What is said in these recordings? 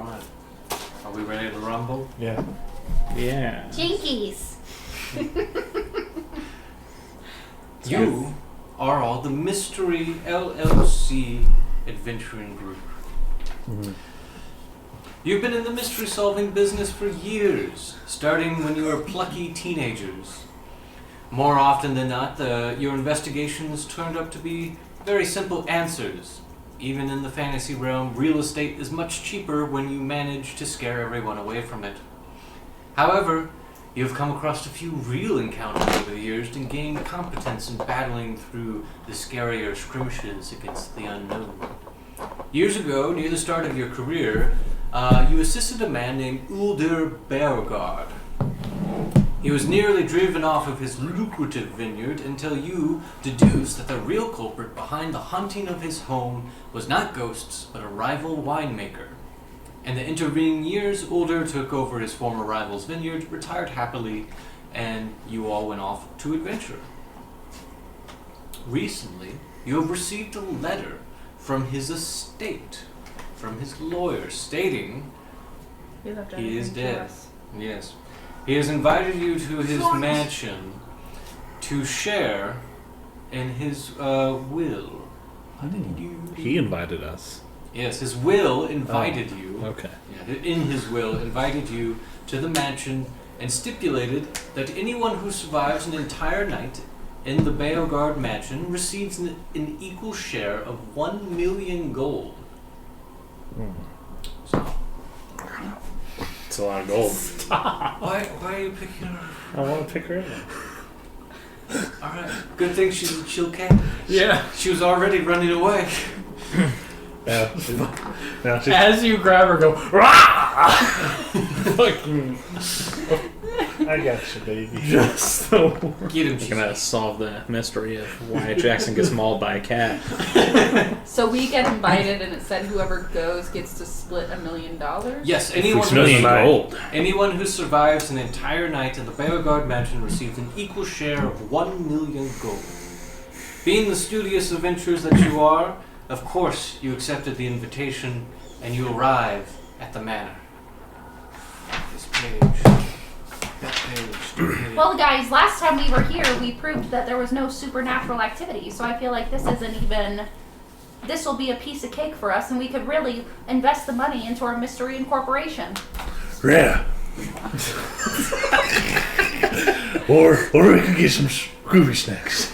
Alright. Are we ready to rumble? Yeah. Yeah. Jinkies. You are all the Mystery LLC Adventuring Group. Mm-hmm. You've been in the mystery solving business for years, starting when you were plucky teenagers. More often than not, your investigations turned up to be very simple answers. Even in the fantasy realm, real estate is much cheaper when you manage to scare everyone away from it. However, you've come across a few real encounters over the years and gained competence in battling through the scarier skirmishes against the unknown. Years ago, near the start of your career, you assisted a man named Beauregard. He was nearly driven off of his lucrative vineyard until you deduced that the real culprit behind the haunting of his home was not ghosts, but a rival winemaker. In the intervening years, Ulder took over his former rival's vineyard, retired happily, and you all went off to adventure. Recently, you have received a letter from his estate, from his lawyer, stating he is dead. Yes. He has invited you to his mansion to share in his will. He invited us. Yes, his will invited you. Okay. Yeah, in his will, invited you to the mansion and stipulated that anyone who survives an entire night in the Beauregard Mansion receives an equal share of 1 million gold. So, It's a lot of gold. why are you picking her? I want to pick her up. Alright, good thing she's a chill cat. Yeah. She was already running away. Yeah. Now she's As you grab her, go, rah! Fucking. I got you, baby. Just so. Get him, We're she gonna said. solve the mystery of why Jackson gets mauled by a cat. So we get invited, and it said whoever goes gets to split $1 million. Yes, anyone $6 million gold. Anyone who survives an entire night in the Beauregard Mansion receives an equal share of 1 million gold. Being the studious adventurers that you are, of course you accepted the invitation and you arrive at the manor. This page. That page. Well, guys, last time we were here, we proved that there was no supernatural activity. So I feel like this isn't even. This will be a piece of cake for us, and we could really invest the money into our mystery incorporation. Yeah. or we could get some Scooby snacks.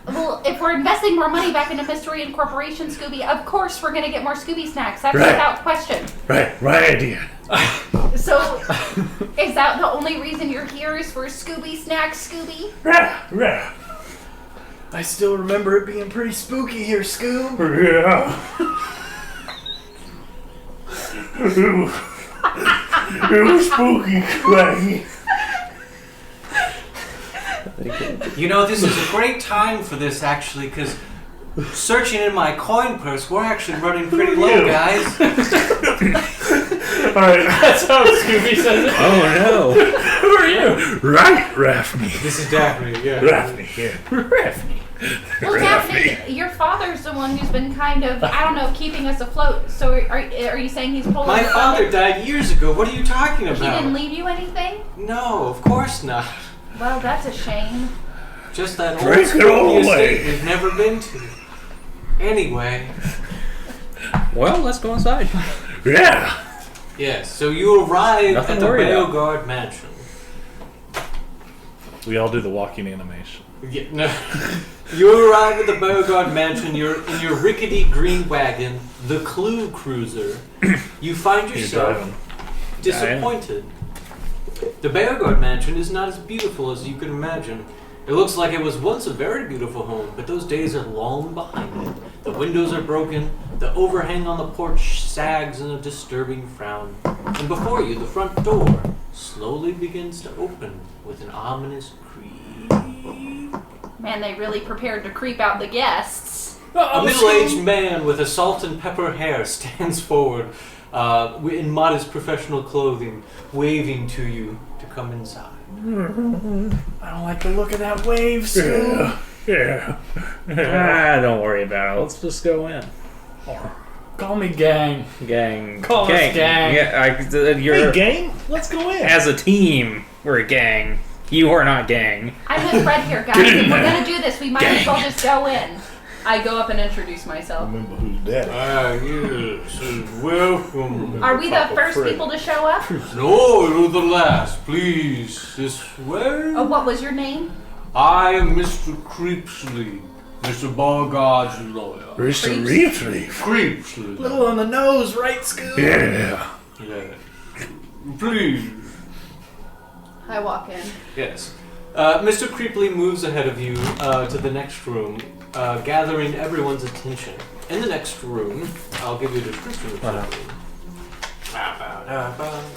Well, if we're investing more money back into Mystery Incorporation, Scooby, of course we're going to get more Scooby snacks. That's Right. without question. Right idea. So, is that the only reason you're here is for Scooby snacks, Scooby? Yeah. I still remember it being pretty spooky here, Scoob. Yeah. It was spooky, Craggy. You know, this is a great time for this, actually, because searching in my coin purse, we're actually running pretty low, guys. Alright. That's how Scooby says it. Oh Who are you? Right, Daphne. This is Daphne, yeah. Daphne, yeah. Daphne. Well, Daphne, your father's the one who's been kind of, I don't know, keeping us afloat. So are you saying he's pulling My us father up? died years ago. What are you talking He about? didn't leave you anything? No, of course not. Well, that's a shame. Just that old Drink it all spooky away. estate we've never been to. Anyway, Well, let's go inside. Yeah. yes, so you arrive Nothing at to the worry about. Beauregard Mansion. We all do the walking animation. Yeah, no. You arrive at the Beauregard Mansion. You're in your rickety green wagon, the Clue Cruiser. You find You're yourself driving. disappointed. The Beauregard Mansion is not as beautiful as you can imagine. It looks like it was once a very beautiful home, but those days are long behind it. The windows are broken, the overhang on the porch sags in a disturbing frown, and before you, the front door slowly begins to open with an ominous creak. Man, they really prepared to creep out the guests. A middle-aged man with a salt and pepper hair stands forward in modest professional clothing, waving to you to come inside. I don't like the look of that wave, Scoob. Yeah. Ah, don't worry about it. Let's just go in. Call me gang. Gang. Call us gang. Yeah, you're Hey, gang, let's go in. as a team. We're a gang. You are not gang. I'm with Fred here, guys. If we're gonna do this, we might as well just go in. I go up and introduce myself. Remember who's daddy. Yes, welcome. Are we the first people to show up? No, you're the last. Please, this way. Oh, what was your name? I am Mr. Creepsley, Mr. Beauregard's lawyer. Mr. Reefleaf. Creepsley. Little on the nose, right, Scoob? Yeah. Yeah. Please. I walk in. Yes. Mr. Creeply moves ahead of you to the next room, gathering everyone's attention. In the next room, I'll give you a description of the room.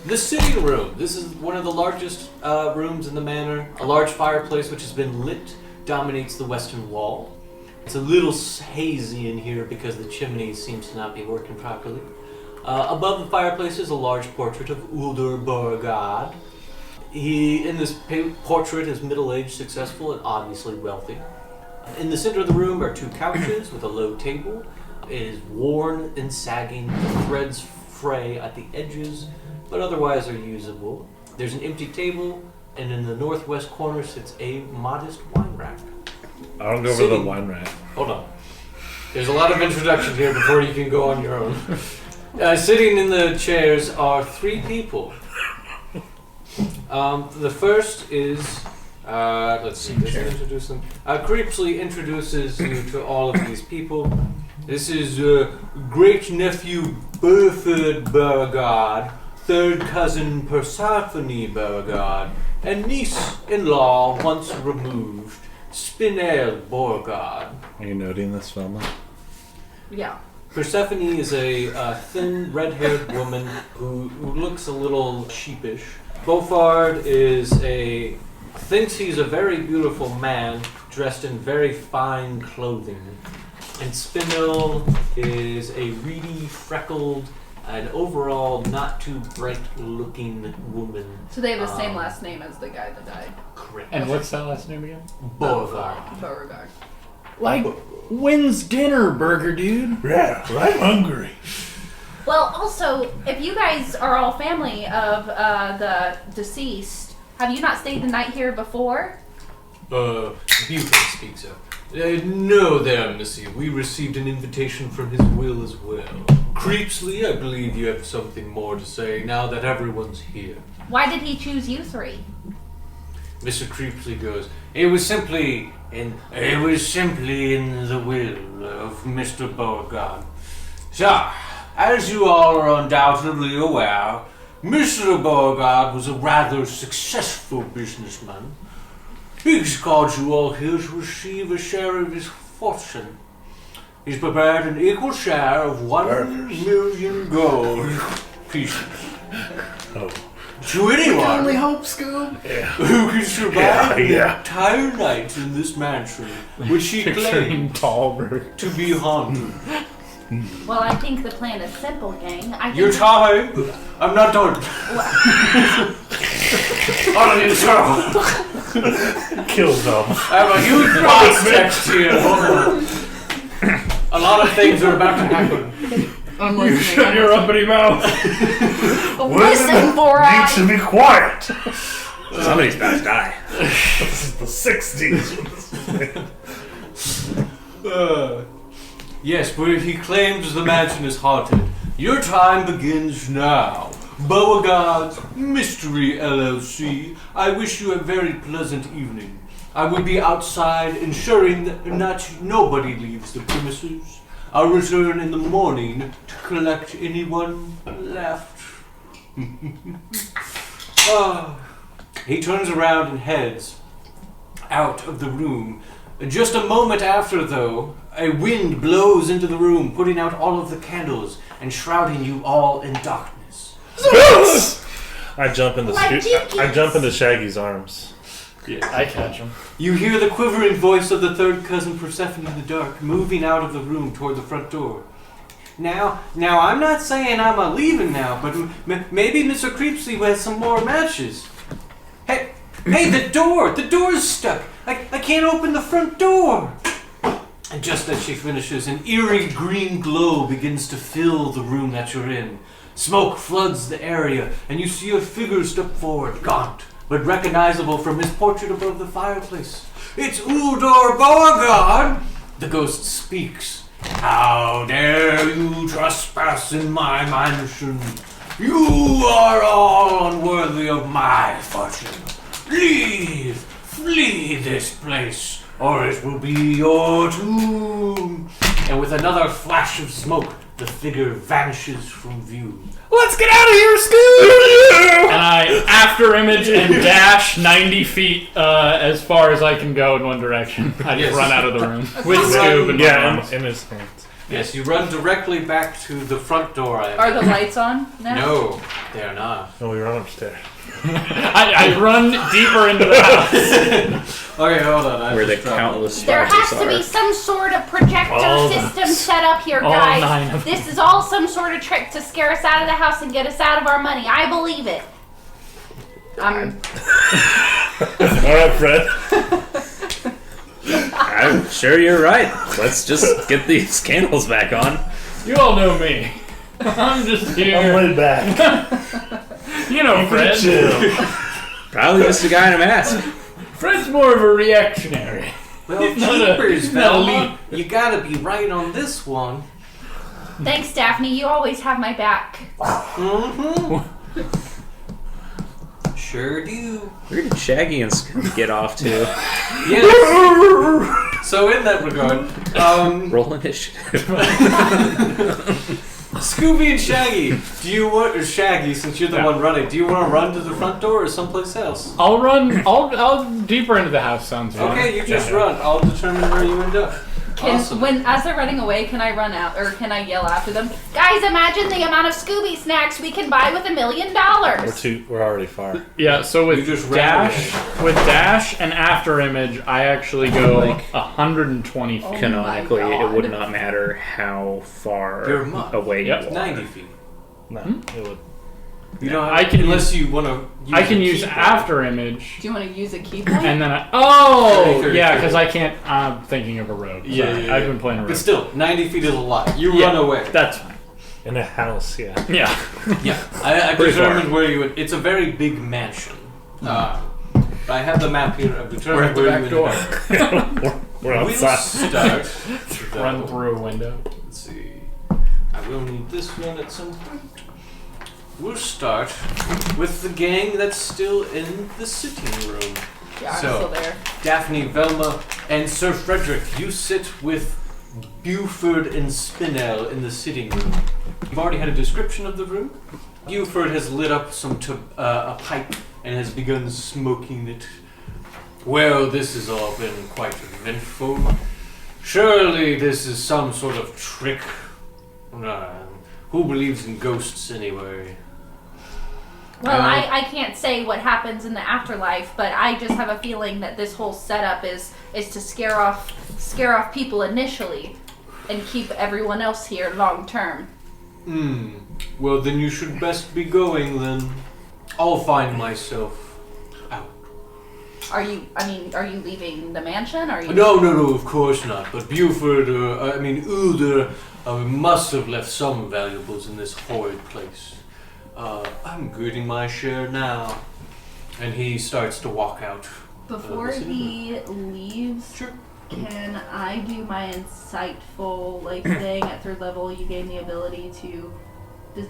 The sitting room. This is one of the largest rooms in the manor. A large fireplace which has been lit dominates the western wall. It's a little hazy in here because the chimney seems to not be working properly. Above the fireplace is a large portrait of Ulder Beauregard. He, in this portrait, is middle-aged, successful, and obviously wealthy. In the center of the room are two couches with a low table. It is worn and sagging, the threads fray at the edges, but otherwise are usable. There's an empty table, and in the northwest corner sits a modest wine rack. I don't go over the wine rack. Hold on. There's a lot of introduction here before you can go on your own. Sitting in the chairs are three people. The first is, let's see, does it introduce them? Creepsley introduces you to all of these people. This is great-nephew Beauregard Beauregard, third cousin Persephone Beauregard, and niece-in-law once removed, Spinel Beauregard. Are you noting this, Velma? Yeah. Persephone is a thin, red-haired woman who looks a little sheepish. Beauregard thinks he's a very beautiful man dressed in very fine clothing. And Spinel is a reedy, freckled, and overall not too bright-looking woman. So they have the same last name as the guy that died. Correct. And what's that last name again? Beauregard. Beauregard. Like, when's dinner, burger dude? Yeah, I'm hungry. Well, also, if you guys are all family of the deceased, have you not stayed the night here before? Buford speaks up. No there, Missy. We received an invitation from his will as well. Creepsley, I believe you have something more to say now that everyone's here. Why did he choose you three? Mr. Creepsley goes, It was simply in the will of Mr. Beauregard. So, as you all are undoubtedly aware, Mr. Beauregard was a rather successful businessman. He's called you all here to receive a share of his fortune. He's prepared an equal share of 1 million gold pieces. Oh. To anyone Only hope, Scoob. who can survive the Yeah. entire night in this mansion, which he claimed Tallberg. to be haunted. Well, I think the plan is simple, gang. You're tired? I'm not done. On an internal. Kill them. I have a huge box text here. Hold on. A lot of things are about to happen. I'm You listening. shut your uppity mouth. Listen, for Needs to be quiet. Somebody's about to die. This is the 60s. Yes, but if he claims the mansion is haunted, your time begins now. Beauregard's Mystery LLC, I wish you a very pleasant evening. I will be outside ensuring that nobody leaves the premises. I'll return in the morning to collect anyone left. He turns around and heads out of the room. Just a moment after, though, a wind blows into the room, putting out all of the candles and shrouding you all in darkness. I jump into Shaggy's arms. I catch him. You hear the quivering voice of the third cousin Persephone in the dark, moving out of the room toward the front door. Now, I'm not saying I'm leaving now, but maybe Mr. Creepsley has some more matches. Hey, the door's stuck. I can't open the front door. And just as she finishes, an eerie green glow begins to fill the room that you're in. Smoke floods the area, and you see a figure step forward, gaunt, but recognizable from his portrait above the fireplace. It's Uldor Beauregard! The ghost speaks. How dare you trespass in my mansion? You are all unworthy of my fortune. Leave! Flee this place, or it will be your tomb. And with another flash of smoke, the figure vanishes from view. Let's get out of here, Scooby! And I after image and dash 90 feet as far as I can go in one direction. I just run out of the room with Scoob and my arms. in his hands. Yes, you run directly back to the front door. Are the lights on now? No, they are not. No, we run upstairs. I run deeper into the house. Okay, hold on. Where the countless There spiders has to be are. some sort of projector All system the- set up here, all guys. 9 of them. This is all some sort of trick to scare us out of the house and get us out of our money. I believe it. I'm Alright, Fred. I'm sure you're right. Let's just get these candles back on. You all know me. I'm just I'm here. laid back. You know, Fred. Chill. Probably just a guy in a mask. Fred's more of a reactionary. Well, He's not a- jeepers, he's not a Velma. lead. You gotta be right on this one. Thanks, Daphne. You always have my back. Mm-hmm. Sure do. Where did Shaggy and Scooby get off to? Yes. So in that regard, Roll initiative. Scooby and Shaggy, do you want, or Shaggy, since you're the one running, do you want to run to the front door or someplace else? I'll run. I'll deeper into the house. Sounds fine. Okay, you just run. I'll determine where you end up. Awesome. as they're running away, can I run out or can I yell after them? Guys, imagine the amount of Scooby snacks we can buy with $1 million. We're already far. Yeah. So with You just ran dash and after image, I actually go Like- 120 feet. Canonically, my it God. would not matter how far You're much. away Yep. you are. 90 feet. No, it would. You don't have, I can unless you want to use I can a use keyboard. after image, Do you want to use a key point? and then oh 30, yeah, 30. because I can't. I'm thinking of a road. Yeah, Sorry. yeah, I've yeah. been playing a road. But still, 90 feet is a lot. You Yeah. run away. That's fine. In a house, yeah. Yeah. Yeah, I Pretty determined far. where you would. It's a very big mansion. I have the map here. I've We're determined at the where back you door. would. We're We'll outside. start. Run through a window. Let's see. I will need this one at some point. We'll start with the gang that's still in the sitting room. Yeah, I'm So- still there. Daphne, Velma, and Sir Frederick, you sit with Buford and Spinel in the sitting room. You've already had a description of the room. Buford has lit up a pipe and has begun smoking it. Well, this has all been quite eventful. Surely this is some sort of trick. Who believes in ghosts anyway? Well, I can't say what happens in the afterlife, but I just have a feeling that this whole setup is to scare off people initially and keep everyone else here long term. Well, then you should best be going then. I'll find myself out. Are you leaving the mansion? Are you No, of course not. But Buford, Uder, must have left some valuables in this horrid place. I'm getting my share now. And he starts to walk out. Before he leaves, Sure. can I do my insightful thing at 3rd level? You gain the ability to.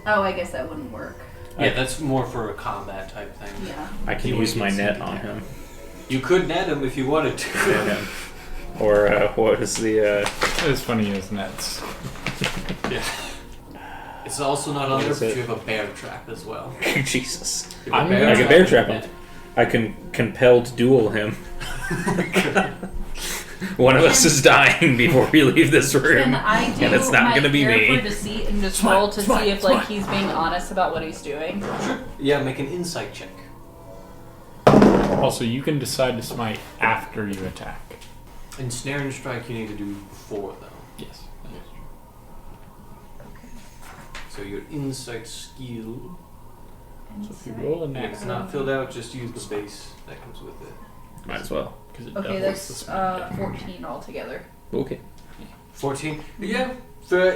Oh, I guess that wouldn't work. Yeah, that's more for a combat type thing. Yeah. I can use my net on him. You could net him if you wanted to. Or what is the? It's funny as nets. Yeah. It's also not on there, is but it? you have a bear trap as well. Jesus. You have a I'm bear I can bear trap and him. I can compelled duel him. One of us is dying before we leave this room, Can I do and it's not my gonna be ear me. for deceit and just roll to see if he's being honest about what he's doing? Yeah, make an insight check. Also, you can decide to smite after you attack. In snare and strike, you need to do 4 though. Yes. So your insight skill. So if you roll a And if nat, it's not filled out, just use the base that comes with it. Might as well. because it Okay, doubles the that's smite damage. 14 altogether. Okay. 14. Yeah,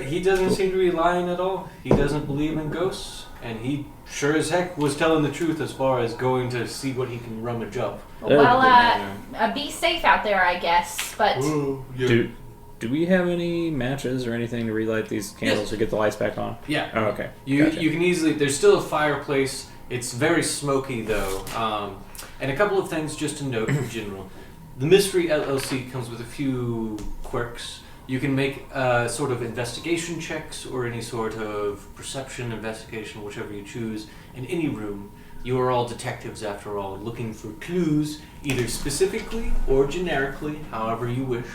he doesn't seem to be lying at all. He doesn't believe in ghosts, and he sure as heck was telling the truth as far as going to see what he can rummage up. Well, be safe out there, I guess. But Do we have any matches or anything to relight these candles or get the lights back on? Yeah. Oh, okay. You Gotcha. you can easily. There's still a fireplace. It's very smoky though. And a couple of things just to note in general. The Mystery LLC comes with a few quirks. You can make sort of investigation checks or any sort of perception investigation, whichever you choose, in any room. You are all detectives after all, looking for clues, either specifically or generically, however you wish.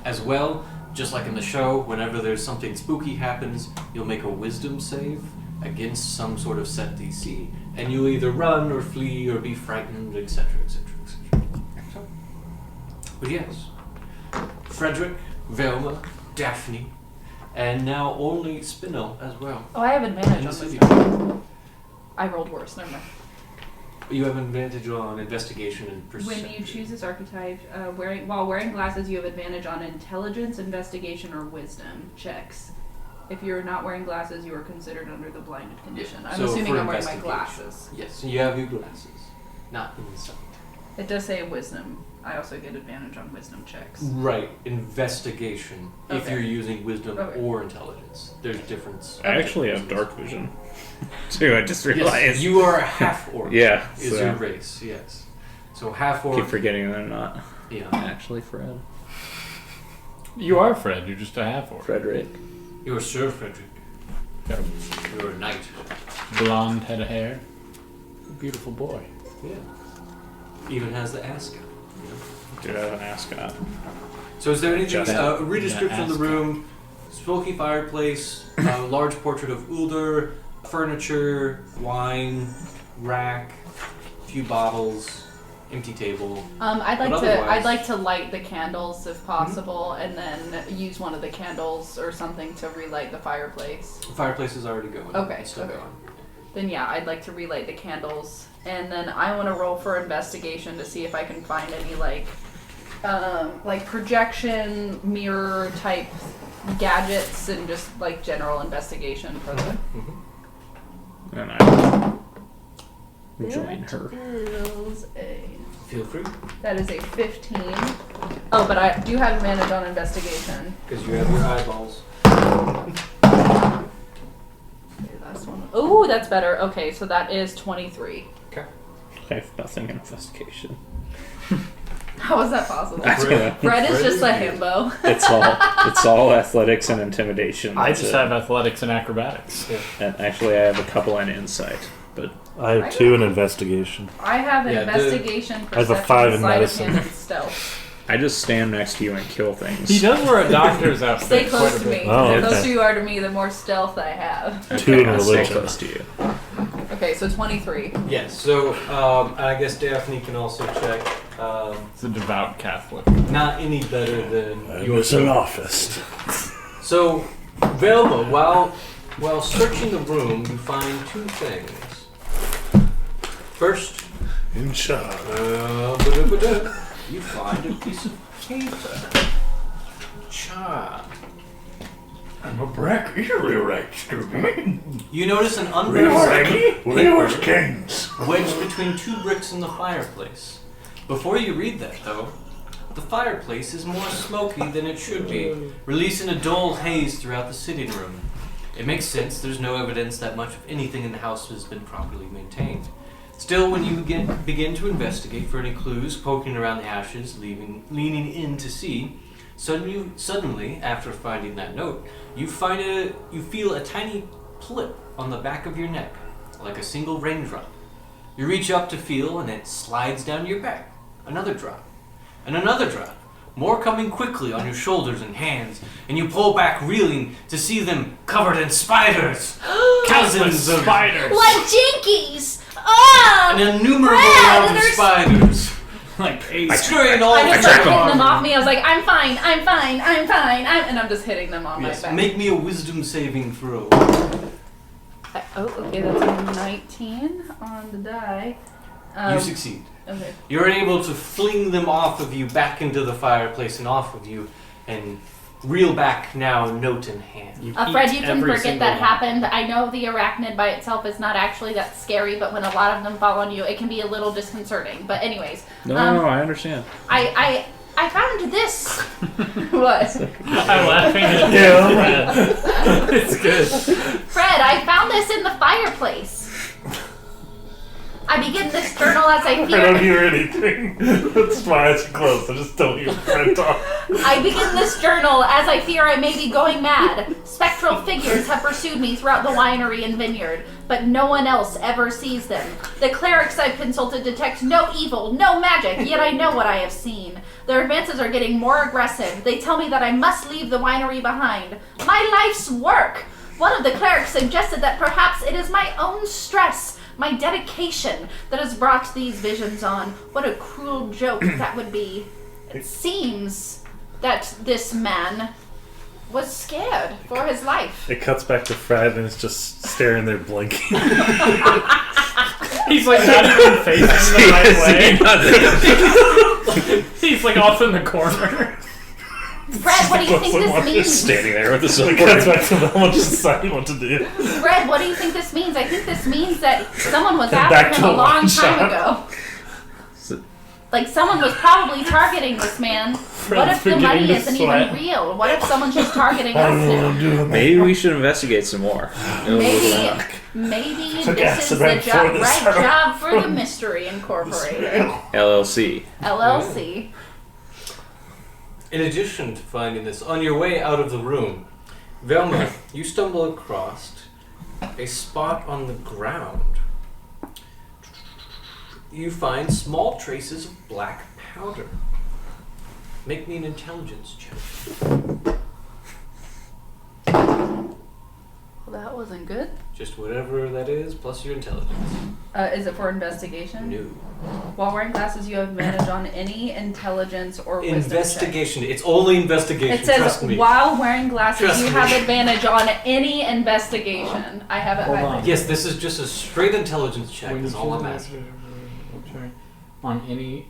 As well, just like in the show, whenever there's something spooky happens, you'll make a wisdom save against some sort of set DC, and you'll either run or flee or be frightened, etc., etc., etc. But yes, Frederick, Velma, Daphne, and now only Spinel as well. Oh, I have advantage In on the city. this. I rolled worse. Never mind. You have an advantage on investigation and perception. When you choose this archetype, while wearing glasses, you have advantage on intelligence, investigation, or wisdom checks. If you're not wearing glasses, you are considered under the blinded condition. I'm So assuming for I'm wearing my investigation. glasses. Yes, you have your glasses. Not insight. It does say wisdom. I also get advantage on wisdom checks. Right, investigation. If Okay. you're using wisdom Okay. or intelligence, there's difference. I actually have dark vision. Too, I just realized. Yes, you are a half orc. Yeah, is so- your race? Yes. So half orc. Keep forgetting that I'm not Yeah. actually Fred. You are Fred. You're just a half orc. Frederick. You're Sir Frederick. Got a You're a knight. blonde head of hair. Beautiful boy. Yeah. Even has the ascot. Dude, I have an ascot. So is there anything? Just- A redescription of the ascot. room. Smoky fireplace. A large portrait of Ulder. Furniture. Wine. Rack. Few bottles. Empty table. I'd But like otherwise- to light the candles if possible, and then use one of the candles or something to relight the fireplace. The fireplace is already going. Okay, It's still okay. going. Then yeah, I'd like to relight the candles, and then I want to roll for investigation to see if I can find any like projection mirror type gadgets and just like general investigation for the. And I join her. Feel free, That is a 15. Oh, but I do have advantage on investigation. because you have your eyeballs. Okay, last one. Oh, that's better. Okay, so that is 23. Okay. I have nothing in investigation. How is that possible? I don't know. Fred is just a himbo. It's all athletics and intimidation. I That's just it. have athletics and acrobatics. And actually, I have a couple in insight, but I have 2 in investigation. I have Yeah, investigation, I have a perception, 5 in sleight of medicine. hand, and stealth. I just stand next to you and kill things. He does wear a doctor's outfit. Stay close quite a to bit. me. Oh, The okay. closer you are to me, the more stealth I have. Okay, 2 in I'll stay religion. close to you. Okay, so 23. Yes. So I guess Daphne can also check. It's a devout Catholic. Not any better than I'm yours. an office. So, Velma, while searching the room, you find 2 things. First, Inside. you find a piece of paper. Charm. I'm a brack. You're right, Scooby. You notice an We unwritten was kings. wedged between 2 bricks in the fireplace. Before you read that, though, the fireplace is more smoky than it should be, releasing a dull haze throughout the sitting room. It makes sense. There's no evidence that much of anything in the house has been properly maintained. Still, when you begin to investigate for any clues, poking around the ashes, leaning in to see, suddenly, after finding that note, you feel a tiny plip on the back of your neck, like a single raindrop. You reach up to feel, and it slides down your back. Another drop, and another drop. More coming quickly on your shoulders and hands, and you pull back, reeling to see them covered in spiders, cousins of spiders. Like jinkies! Oh! an innumerable Brad, amount of there's- spiders. Like eight. Scurrying all I over just your like hitting arm. them off me. I was like, I'm fine, and I'm just hitting them on Yes, my back. make me a wisdom saving throw. Okay, that's a 19 on the die. You succeed. Okay. You're able to fling them off of you back into the fireplace and off of you, and reel back now, note in hand. Fred, you can forget that happened. I know the arachnid by itself is not actually that scary, but when a lot of them fall on you, it can be a little disconcerting. But anyways. No, I understand. I found this. What? I'm laughing at Fred. It's good. Fred, I found this in the fireplace. I begin this journal as I fear. I don't hear anything. That's my eyes are closed. I just don't hear Fred talk. I begin this journal as I fear I may be going mad. Spectral figures have pursued me throughout the winery and vineyard, but no one else ever sees them. The clerics I've consulted detect no evil, no magic, yet I know what I have seen. Their advances are getting more aggressive. They tell me that I must leave the winery behind. My life's work! One of the clerics suggested that perhaps it is my own stress, my dedication, that has brought these visions on. What a cruel joke that would be. It seems that this man was scared for his life. It cuts back to Fred and it's just staring there blinking. He's like not even facing the right way. He's like off in the corner. Fred, what do you think this means? Standing there with the silver. It cuts back to Velma just deciding what to do. Fred, what do you think this means? I think this means that someone was after him a long time ago. Like, someone was probably targeting this man. What if the money isn't even real? What if someone's just targeting us now? Maybe we should investigate some more. Maybe this is the job for the Mystery Incorporated. LLC. In addition to finding this, on your way out of the room, Velma, you stumble across a spot on the ground. You find small traces of black powder. Make me an intelligence check. Well, that wasn't good. Just whatever that is, plus your intelligence. Is it for investigation? No. While wearing glasses, you have advantage on any intelligence or wisdom Investigation. check. It's only investigation. It says Trust me. while wearing glasses, Trust you me. have advantage on any investigation. I have it highlighted. Yes, this is just a straight intelligence check. That's all I'm asking. On any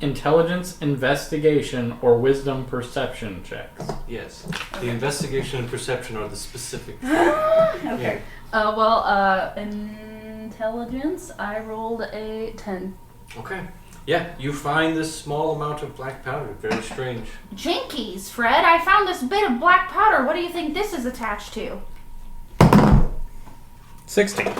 intelligence, investigation, or wisdom perception checks. Yes. The investigation and perception are the specific. Okay. Intelligence, I rolled a 10. Okay. Yeah, you find this small amount of black powder. Very strange. Jinkies, Fred, I found this bit of black powder. What do you think this is attached to? 16.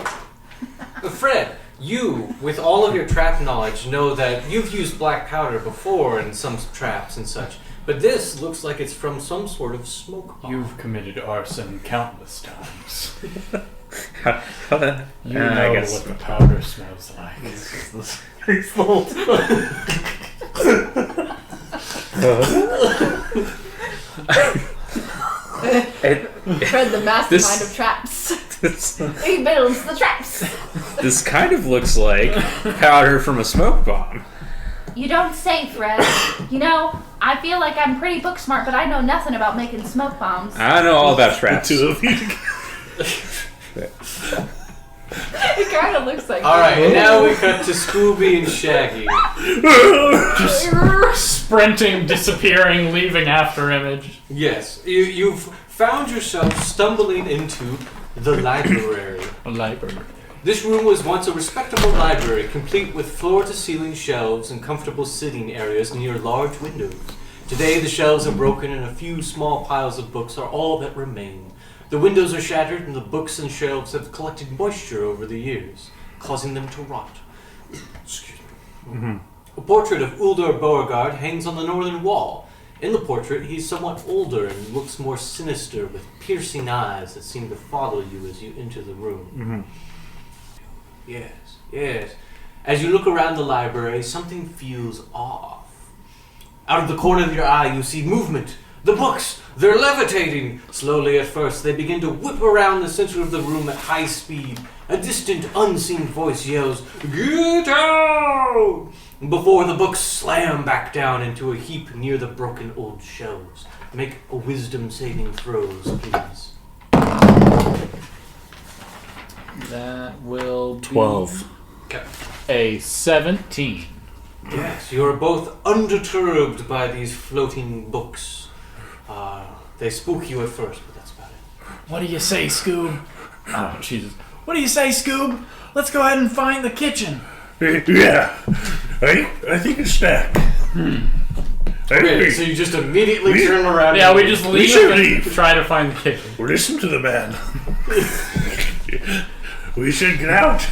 Fred, you, with all of your trap knowledge, know that you've used black powder before in some traps and such, but this looks like it's from some sort of smoke bomb. You've committed arson countless times. You I know guess. what the powder smells like. Fred, the mastermind of traps. He builds the traps. This kind of looks like powder from a smoke bomb. You don't say, Fred. You know, I feel like I'm pretty book smart, but I know nothing about making smoke bombs. I know all about traps. The two of you. It kind of looks like Alright, and now we cut to Scooby and Shaggy. Just sprinting, disappearing, leaving after image. Yes, you've found yourself stumbling into the library. A library. This room was once a respectable library, complete with floor-to-ceiling shelves and comfortable sitting areas near large windows. Today, the shelves are broken and a few small piles of books are all that remain. The windows are shattered and the books and shelves have collected moisture over the years, causing them to rot. Excuse me. Mm-hmm. A portrait of Uldor Beauregard hangs on the northern wall. In the portrait, he's somewhat older and looks more sinister, with piercing eyes that seem to follow you as you enter the room. Mm-hmm. Yes. As you look around the library, something feels off. Out of the corner of your eye, you see movement. The books, they're levitating. Slowly at first, they begin to whip around the center of the room at high speed. A distant, unseen voice yells, "Get out!" before the books slam back down into a heap near the broken old shelves. Make a wisdom saving throws, please. That will be 12. Okay. a 17. Yes, you are both undeterred by these floating books. They spook you at first, but that's about it. What do you say, Scoob? Oh, Jesus. What do you say, Scoob? Let's go ahead and find the kitchen. Yeah. I think it's stacked. Okay, so you just immediately turn around. Yeah, we just leave should and leave. try to find the kitchen. Listen to the man. We should get out.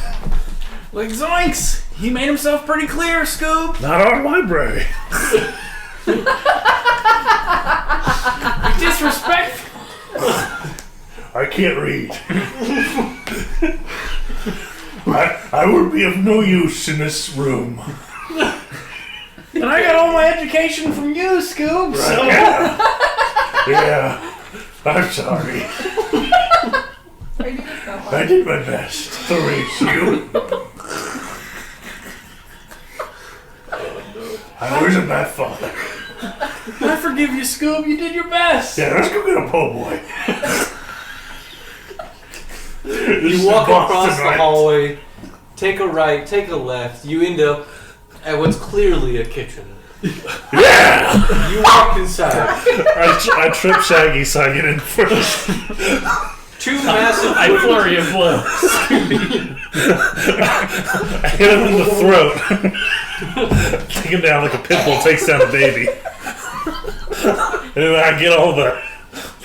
Like zoinks! He made himself pretty clear, Scoob. Not our library. Disrespectful. I can't read. I would be of no use in this room. And I got all my education from you, Scoob. So Yeah. I'm sorry. I did my best to raise you. I was a bad father. I forgive you, Scoob. You did your best. Yeah, let's go get a po' boy. You walk across the hallway, take a right, take a left. You end up at what's clearly a kitchen. Yeah! You walk inside. I trip Shaggy so I get in first. Two massive I flurry of blows. I hit him in the throat. Take him down like a pit bull takes down a baby. And then I get all the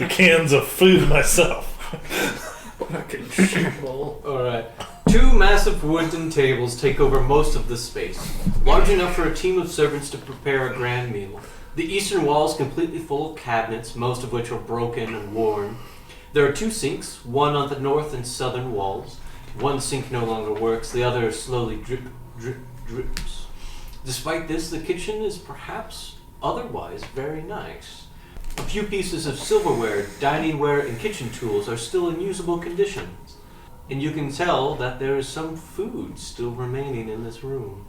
cans of food myself. fucking shitball. Alright. Two massive wooden tables take over most of the space, large enough for a team of servants to prepare a grand meal. The eastern wall is completely full of cabinets, most of which are broken and worn. There are two sinks, one on the north and southern walls. One sink no longer works, the other slowly drips. Despite this, the kitchen is perhaps otherwise very nice. A few pieces of silverware, diningware, and kitchen tools are still in usable condition. And you can tell that there is some food still remaining in this room.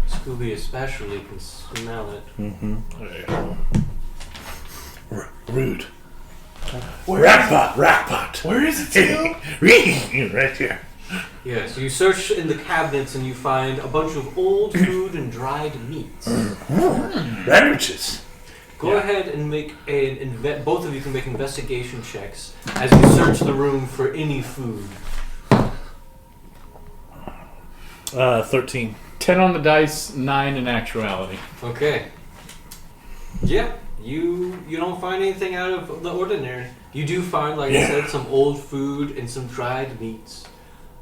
Scooby especially can smell it. Rude. Rackpot. Where is it, Scoob? Right here. Yes, you search in the cabinets and you find a bunch of old food and dried meats. Sandwiches. Go ahead and make both of you can make investigation checks as you search the room for any food. 13. 10 on the dice, 9 in actuality. Okay. Yeah, you don't find anything out of the ordinary. You do find, like I said, some old food and some dried meats.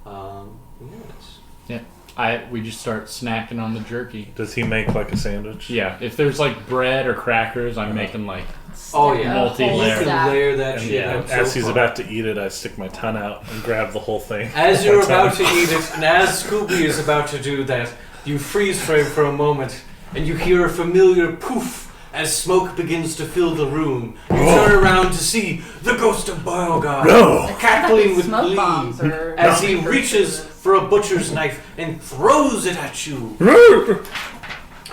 Yes. We just start snacking on the jerky. Does he make like a sandwich? Yeah, if there's like bread or crackers, I'm making like Oh yeah, multi-layer. you can layer that And shit out. as so he's far. about to eat it, I stick my tongue out and grab the whole thing. As with you're my tongue. about to eat it, and as Scooby is about to do that, you freeze frame for a moment, and you hear a familiar poof as smoke begins to fill the room. You turn around to see the ghost of Beauregard, cackling with Smoke glee, bombs or as he reaches for a butcher's knife and throws it at you.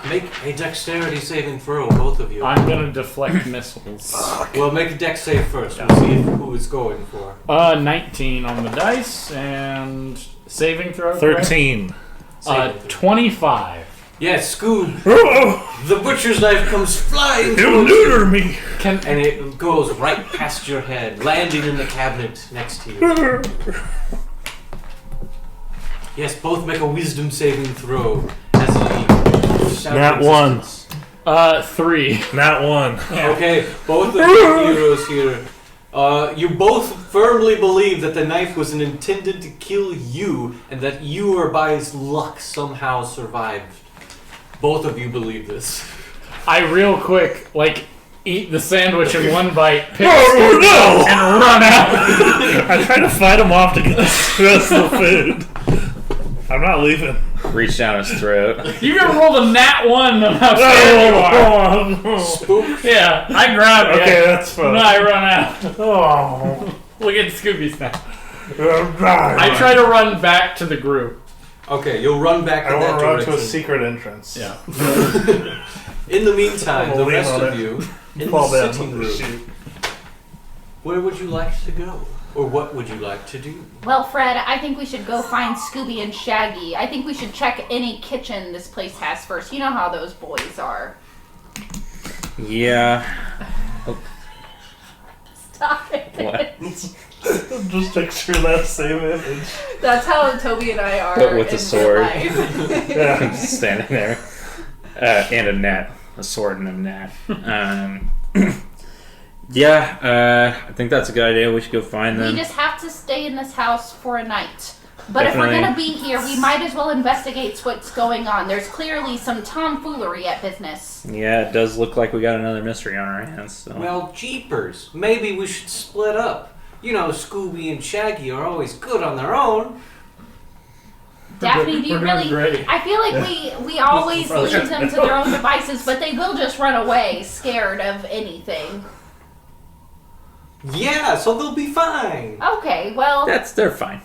Make a dexterity saving throw, both of you. I'm gonna deflect missiles. Well, make a dex save first. We'll see who it's going for. 19 on the dice and saving throw. correct? 13. 25. Yes, Scoob. The butcher's knife comes flying He'll towards you, neuter me. and it goes right past your head, landing in the cabinet next to you. Yes, both make a wisdom saving throw as he shouts Nat one. resistance. 3. Not one. Okay, both of you heroes here. You both firmly believe that the knife was intended to kill you, and that you, or by his luck, somehow survived. Both of you believe this. I real quick eat the sandwich in one bite, pick and run out. I try to fight him off to get the rest of the food. I'm not leaving. Reach down his throat. You ever rolled a nat 1 on how scared you are? Spook. Yeah, I grab it. Okay, that's fine. No, I run out. Oh, Look at Scooby's now. I'm dying. I try to run back to the group. Okay, you'll run back I in want that to run direction. to a secret entrance. Yeah. In the meantime, I'm the gonna rest lean on of it. you, in Fall the down sitting with the room, chute. where would you like to go? Or what would you like to do? Well, Fred, I think we should go find Scooby and Shaggy. I think we should check any kitchen this place has first. You know how those boys are. Yeah. Stop it. What? Just picture that same image. That's how Toby and I are. But with in a sword. real life. Yeah. Just standing there. And a net. A sword and a net. Yeah, I think that's a good idea. We should go find them. We just have to stay in this house for a night. But if Definitely. we're going to be here, we might as well investigate what's going on. There's clearly some tomfoolery at business. Yeah, it does look like we got another mystery on our hands. So. Well, jeepers. Maybe we should split up. You know, Scooby and Shaggy are always good on their own. Daphne, do you We're doing really... great. I feel like we always leave them to their own devices, but they will just run away scared of anything. Yeah, so they'll be fine. Okay, well, They're fine.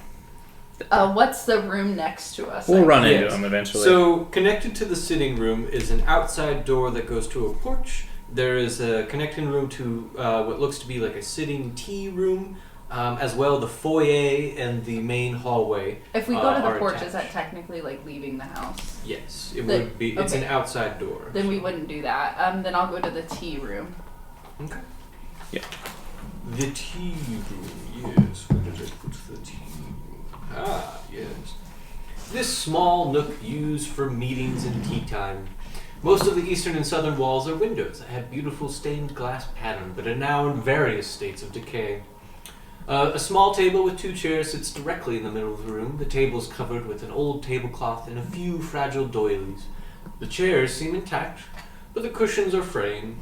What's the room next to us? We'll run into Yes. them eventually. So, connected to the sitting room is an outside door that goes to a porch. There is a connecting room to what looks to be like a sitting tea room, as well the foyer and the main hallway. If we go to the are porch, attached. is that technically like leaving the house? Yes, it The- would be. It's okay. an outside door. Then we wouldn't do that. Then I'll go to the tea room. Okay. Yeah. The tea room, yes. Where did I put the tea room? Ah, yes. This small nook used for meetings and tea time. Most of the eastern and southern walls are windows that have beautiful stained glass pattern, but are now in various states of decay. A small table with 2 chairs sits directly in the middle of the room. The table is covered with an old tablecloth and a few fragile doilies. The chairs seem intact, but the cushions are fraying.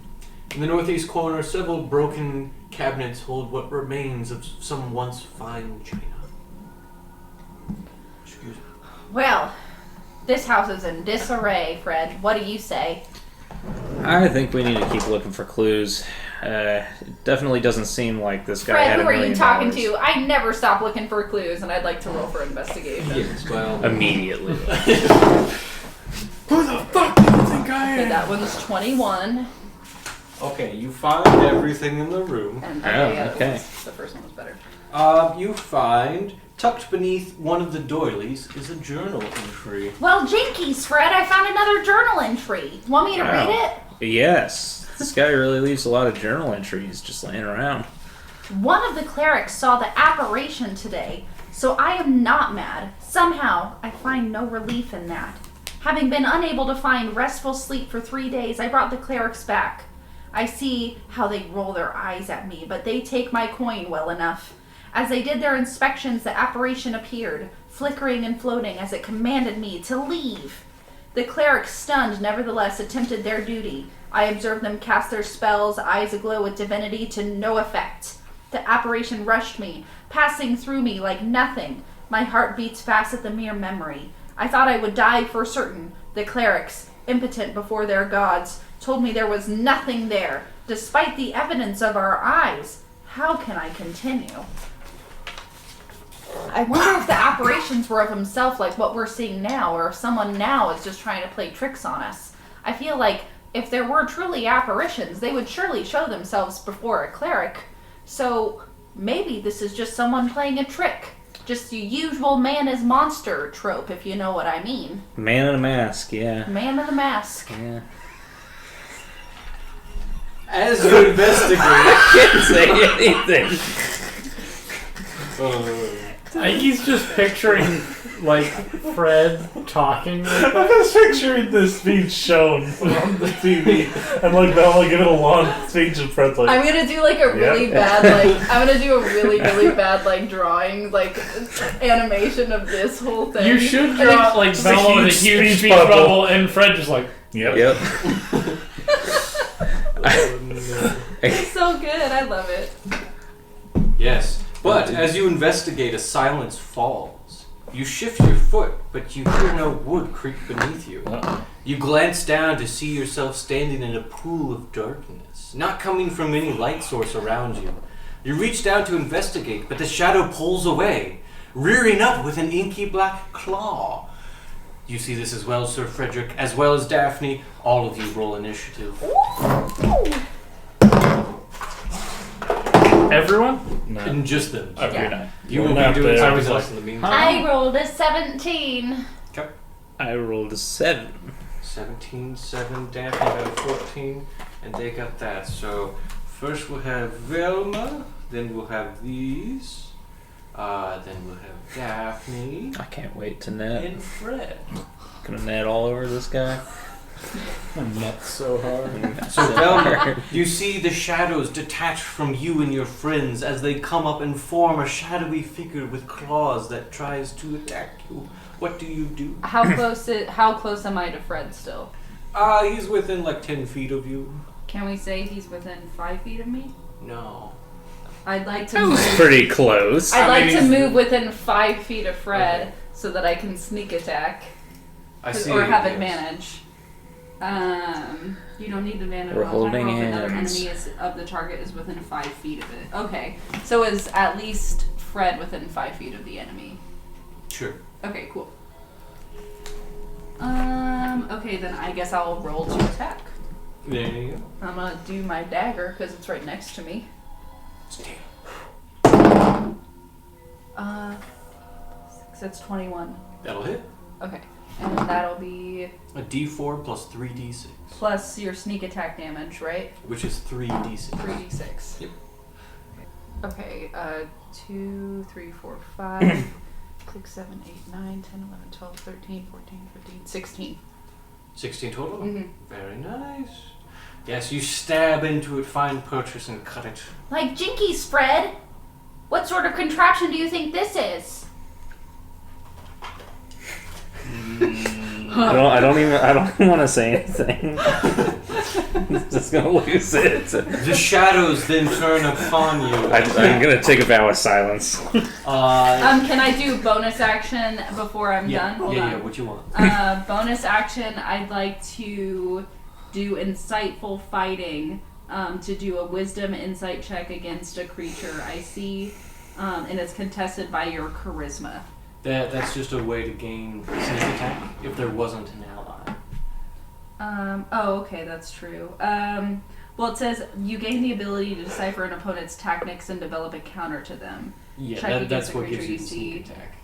In the northeast corner, several broken cabinets hold what remains of some once fine china. Excuse me. well, this house is in disarray, Fred. What do you say? I think we need to keep looking for clues. It definitely doesn't seem like this guy Fred, had who $1 are you million. talking to? I never stop looking for clues, and I'd like to roll for investigation. Yes, well, Immediately. Who the fuck do you think I Okay, am? that one's 21. okay, you find everything in the room. And Oh, okay. the first one was better. You find, tucked beneath one of the doilies, is a journal entry. Well, jinkies, Fred, I found another journal entry. Want me to Wow. read it? Yes. This guy really leaves a lot of journal entries just laying around. One of the clerics saw the apparition today, so I am not mad. Somehow, I find no relief in that. Having been unable to find restful sleep for 3 days, I brought the clerics back. I see how they roll their eyes at me, but they take my coin well enough. As they did their inspections, the apparition appeared, flickering and floating as it commanded me to leave. The clerics, stunned, nevertheless attempted their duty. I observed them cast their spells, eyes aglow with divinity, to no effect. The apparition rushed me, passing through me like nothing. My heart beats fast at the mere memory. I thought I would die for certain. The clerics, impotent before their gods, told me there was nothing there, despite the evidence of our eyes. How can I continue? I wonder if the apparitions were of himself like what we're seeing now, or if someone now is just trying to play tricks on us. I feel like if there were truly apparitions, they would surely show themselves before a cleric. So maybe this is just someone playing a trick. Just the usual man is monster trope, if you know what I mean. Man in a mask, yeah. Man in a mask. Yeah. As you investigate, Can't say anything. I think he's just picturing, like, Fred talking. I'm just picturing this being shown on the TV, and like Velma giving a long speech in front, like, I'm gonna do like a really bad I'm gonna do a really bad drawing animation of this whole thing. You should draw, like, Just a Velma with a huge huge speech speech bubble. bubble, and Fred just like, yep. Yep. It's so good. I love it. yes. But as you investigate, a silence falls. You shift your foot, but you hear no wood creak beneath you. You glance down to see yourself standing in a pool of darkness, not coming from any light source around you. You reach down to investigate, but the shadow pulls away, rearing up with an inky black claw. You see this as well, Sir Frederick, as well as Daphne. All of you roll initiative. everyone? No. And just them. Okay. Yeah. You will Not be doing there. something else in the meantime. I rolled a 17. I rolled a 7. 17, 7, Daphne got a 14. And they got that. So first we'll have Velma, then we'll have these, then we'll have Daphne, I can't wait to net. and Fred. Gonna net all over this guy. Net so hard. So Velma, you see the shadows detached from you and your friends as they come up and form a shadowy figure with claws that tries to attack you. What do you do? How close am I to Fred still? He's within like 10 feet of you. Can we say he's within 5 feet of me? No. I'd like to That was move. pretty close. I'd like mean, to he's- move within 5 feet of Fred Okay. so that I can sneak attack I see. or have yes. advantage. You don't need advantage We're all the time holding or if another hands. enemy of the target is within 5 feet of it. Okay, so is at least Fred within 5 feet of the enemy? Sure. Okay, cool. Okay, then I guess I'll roll to attack. There you go. I'm gonna do my dagger because it's right next to me. Stay. That's 21. That'll hit. Okay, and that'll be A D4 plus 3D6, plus your sneak attack damage, right? which is 3D6. 3d6. Yep. Okay, 2, 3, 4, 5, 6, 7, 8, 9, 10, 11, 12, 13, 14, 15, 16. 16 total? Mhm. Very nice. Yes, you stab into it, find purchase, and cut it. Like Jinkies, Fred. What sort of contraption do you think this is? I don't want to say anything. Just gonna lose it. The shadows then turn upon you. I'm gonna take a vow of silence. Can I do bonus action before I'm yeah, done? Hold yeah, on. yeah, what you want? Bonus action, I'd like to do insightful fighting to do a wisdom insight check against a creature I see, and it's contested by your charisma. That's just a way to gain sneak attack if there wasn't an ally. Okay, that's true. Well, it says you gain the ability to decipher an opponent's tactics and develop a counter to them. Yeah, Check against that's the what gives creature you the you sneak see. attack.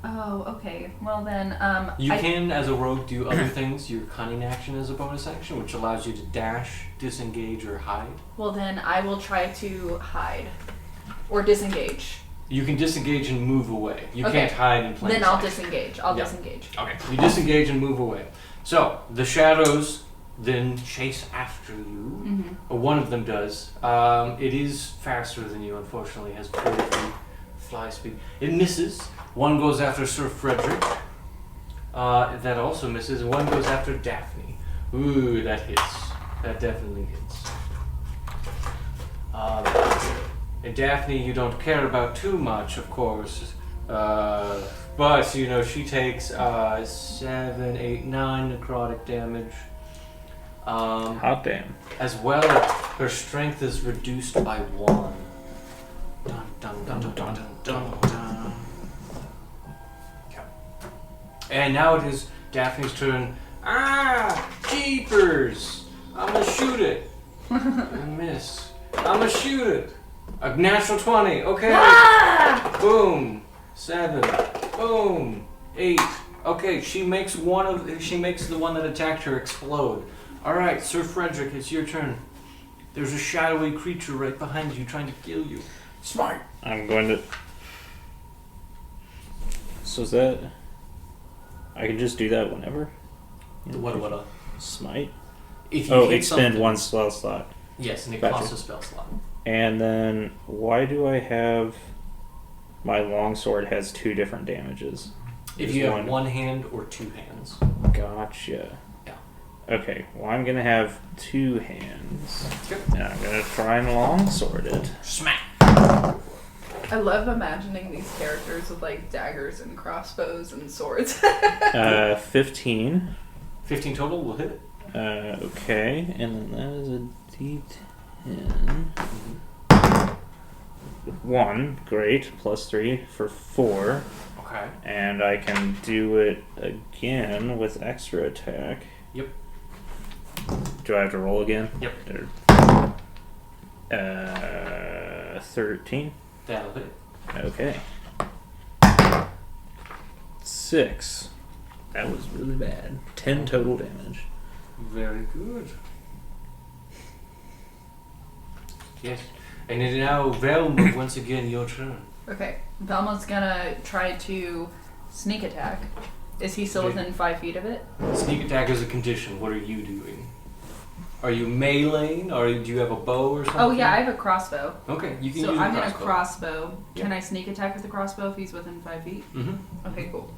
Oh, okay. Well then, You can, as a rogue, do other things. Your cunning action is a bonus action, which allows you to dash, disengage, or hide. Well then, I will try to hide or disengage. You can disengage and move away. You Okay. can't hide in plain Then I'll sight. disengage. I'll Yeah. disengage. Okay. You disengage and move away. So, the shadows then chase after you. Mm-hmm. Or one of them does. It is faster than you, unfortunately. It has 4 feet fly speed. It misses. One goes after Sir Frederick. That also misses. And one goes after Daphne. Ooh, that hits. That definitely hits. And Daphne, you don't care about too much, of course. But, you know, she takes 7, 8, 9 necrotic damage. Hot damn. As well, her strength is reduced by 1. Dun, dun, dun, dun, dun, dun, dun. Okay. And now it is Daphne's turn. Ah! Jeepers! I'm gonna shoot it. I miss. I'm gonna shoot it. A natural 20. Okay. Boom. 7. Boom. 8. Okay, she makes the one that attacked her explode. Alright, Sir Frederick, it's your turn. There's a shadowy creature right behind you trying to kill you. Smart. I'm going to. So is that? I can just do that whenever. What? Smite. If you Oh, hit expend something- one spell slot. Yes, and it Gotcha. costs a spell slot. And then why do I have my longsword has 2 different damages? If There's you have one hand or 2 hands. Gotcha. Yeah. Okay, well I'm gonna have 2 hands. Yep. And I'm gonna try and longsword it. Smack! I love imagining these characters with like daggers and crossbows and swords. 15. 15 total will hit it. Okay, and then that is a D10. 1, great, plus 3 for 4. Okay. And I can do it again with extra attack. Yep. Do I have to roll again? Yep. 13. That'll hit it. Okay. 6. That was really bad. 10 total damage. Very good. Yes. And it is now Velma, once again, your turn. Okay. Velma's gonna try to sneak attack. Is he still within 5 feet of it? Sneak attack is a condition. What are you doing? Are you meleeing, or do you have a bow or something? Oh yeah, I have a crossbow. Okay, you can So use I'm a gonna crossbow. crossbow. Can I sneak attack with the crossbow if he's within 5 feet? Mm-hmm. Okay, cool.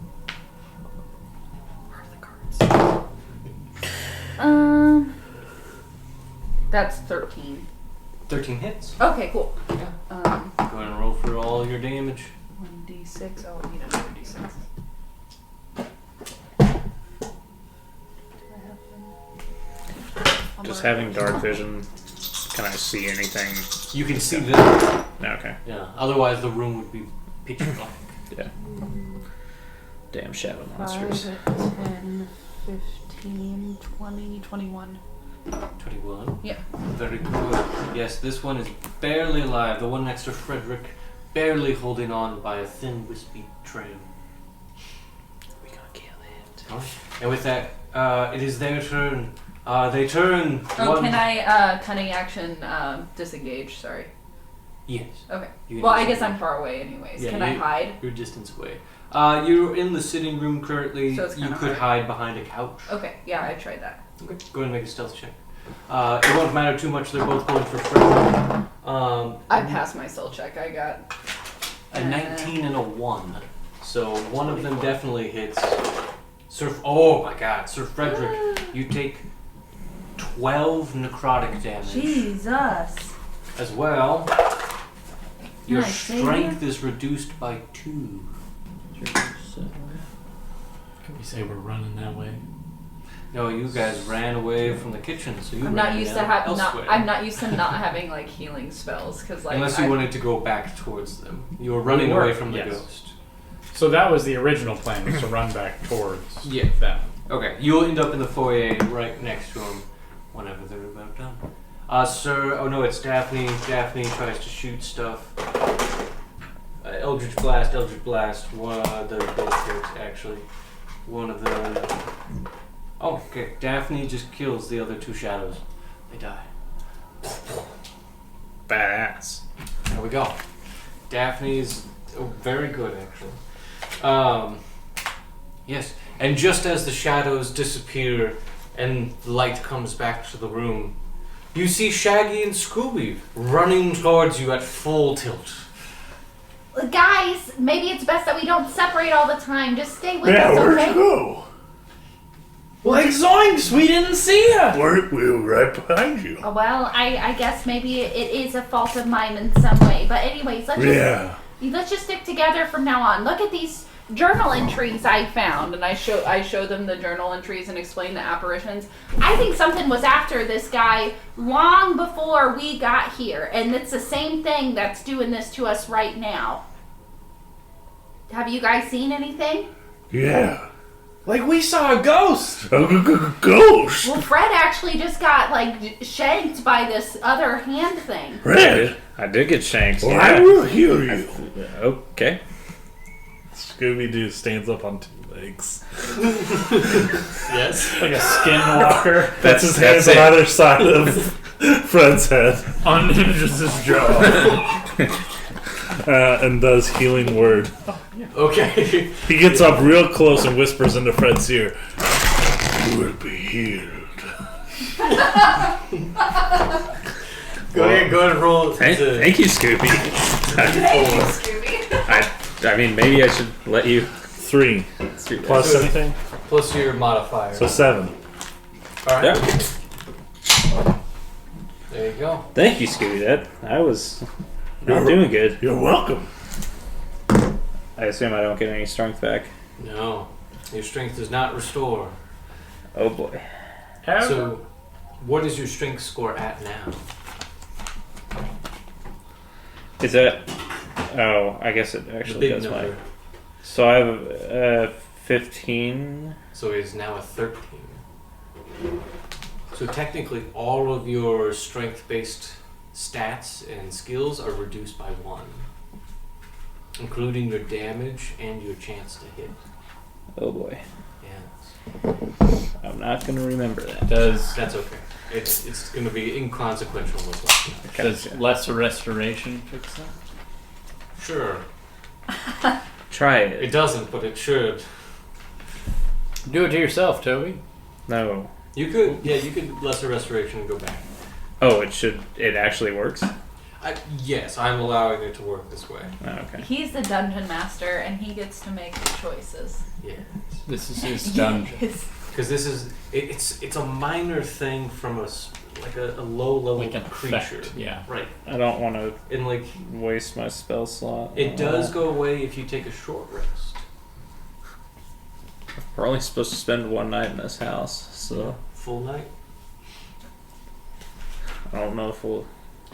Where are the cards? That's 13. 13 hits. Okay, cool. Go ahead and roll for all your damage. 1d6. I'll need another d6. Just having dark vision, can I see anything? You can see them. Okay. Yeah. Otherwise, the room would be pitch black. Yeah. Damn shadow 5, monsters. 10, 15, 20, 21. 21. Yeah. Very good. Yes, this one is barely alive. The one next to Frederick, barely holding on by a thin, wispy trail. We gonna kill it. Alright. And with that, it is their turn. They turn. Oh, one. can I cunning action disengage? Sorry. Yes. Okay. You can Well, I disengage. guess I'm far away anyways. Yeah, Can I hide? You're distance away. You're in the sitting room currently. So it's You kinda could hard. hide behind a couch. Okay, yeah, I tried that. Okay. Go ahead and make a stealth check. It won't matter too much. They're both going for Frederick. I passed my stealth check. I got A 19 and a 1. So one of them definitely hits. Oh my god. Sir Frederick, you take 12 necrotic damage. Jesus. As well, your Nice, strength is reduced by 2. Can we say we're running that way? No, you guys ran away from the kitchen, so you I'm ran not used to elsewhere. I'm not used to not having like healing spells because like Unless you wanted to go back towards them. You were running were, away from the yes. ghost. So that was the original plan, was to run back towards Yeah. them. Okay, you'll end up in the foyer right next to him whenever they're about done. Sir, oh no, it's Daphne. Daphne tries to shoot stuff. Eldritch Blast. One of the both hits, actually. One of the... Oh, okay. Daphne just kills the other two shadows. They die. Badass. There we go. Daphne's very good, actually. Yes, and just as the shadows disappear and the light comes back to the room, you see Shaggy and Scooby running towards you at full tilt. Guys, maybe it's best that we don't separate all the time. Just stay with Yeah, us, where'd okay? you go? Like zoinks, we didn't see ya! We were right behind you. Oh, well, I guess maybe it is a fault of mine in some way. But anyways, let's just stick together from now on. Look at these journal entries I found. and I show them the journal entries and explain the apparitions. I think something was after this guy long before we got here. And it's the same thing that's doing this to us right now. Have you guys seen anything? Yeah. Like we saw a ghost! A ghost. Well, Fred actually just got, like, shanked by this other hand thing. Red. I did get shanked. Well, yeah. I will heal you. Okay. Scooby Doo stands up on 2 legs. Yes. Like a skinwalker. Puts his hands on either side of Fred's head Unhinges his jaw. and does healing word. Okay. He gets up real close and whispers into Fred's ear, "You will be healed." Go ahead and roll. Thank you, Scooby. I mean, maybe I should let you. 3 plus So- anything, Plus your modifier. so 7. Alright. Yeah. There you go. Thank you, Scooby. I was not doing good. You're welcome. I assume I don't get any strength back. No. Your strength does not restore. Oh boy. So, what is your strength score at now? Is that? Oh, I guess it The actually big does number. my. So I have 15. So it is now a 13. So technically, all of your strength-based stats and skills are reduced by 1, including your damage and your chance to hit. Oh boy. Yeah, I'm not gonna remember that. Does that's okay. It's going to be inconsequential, most likely. Does lesser restoration fix that? Sure. Try It it. doesn't, but it should. Do it to yourself, Toby. No. You could lesser restoration and go back. Oh, it actually works? Yes, I'm allowing it to work this way. Oh, okay. He's the dungeon master, and he gets to make the choices. Yeah. This is his dungeon. Yes. Because this is it's a minor thing from a low level Like an creature. effect, yeah. Right. I don't want to And like waste my spell slot. it does go away if you take a short rest. We're only supposed to spend one night in this house, so Full night. I don't know if we'll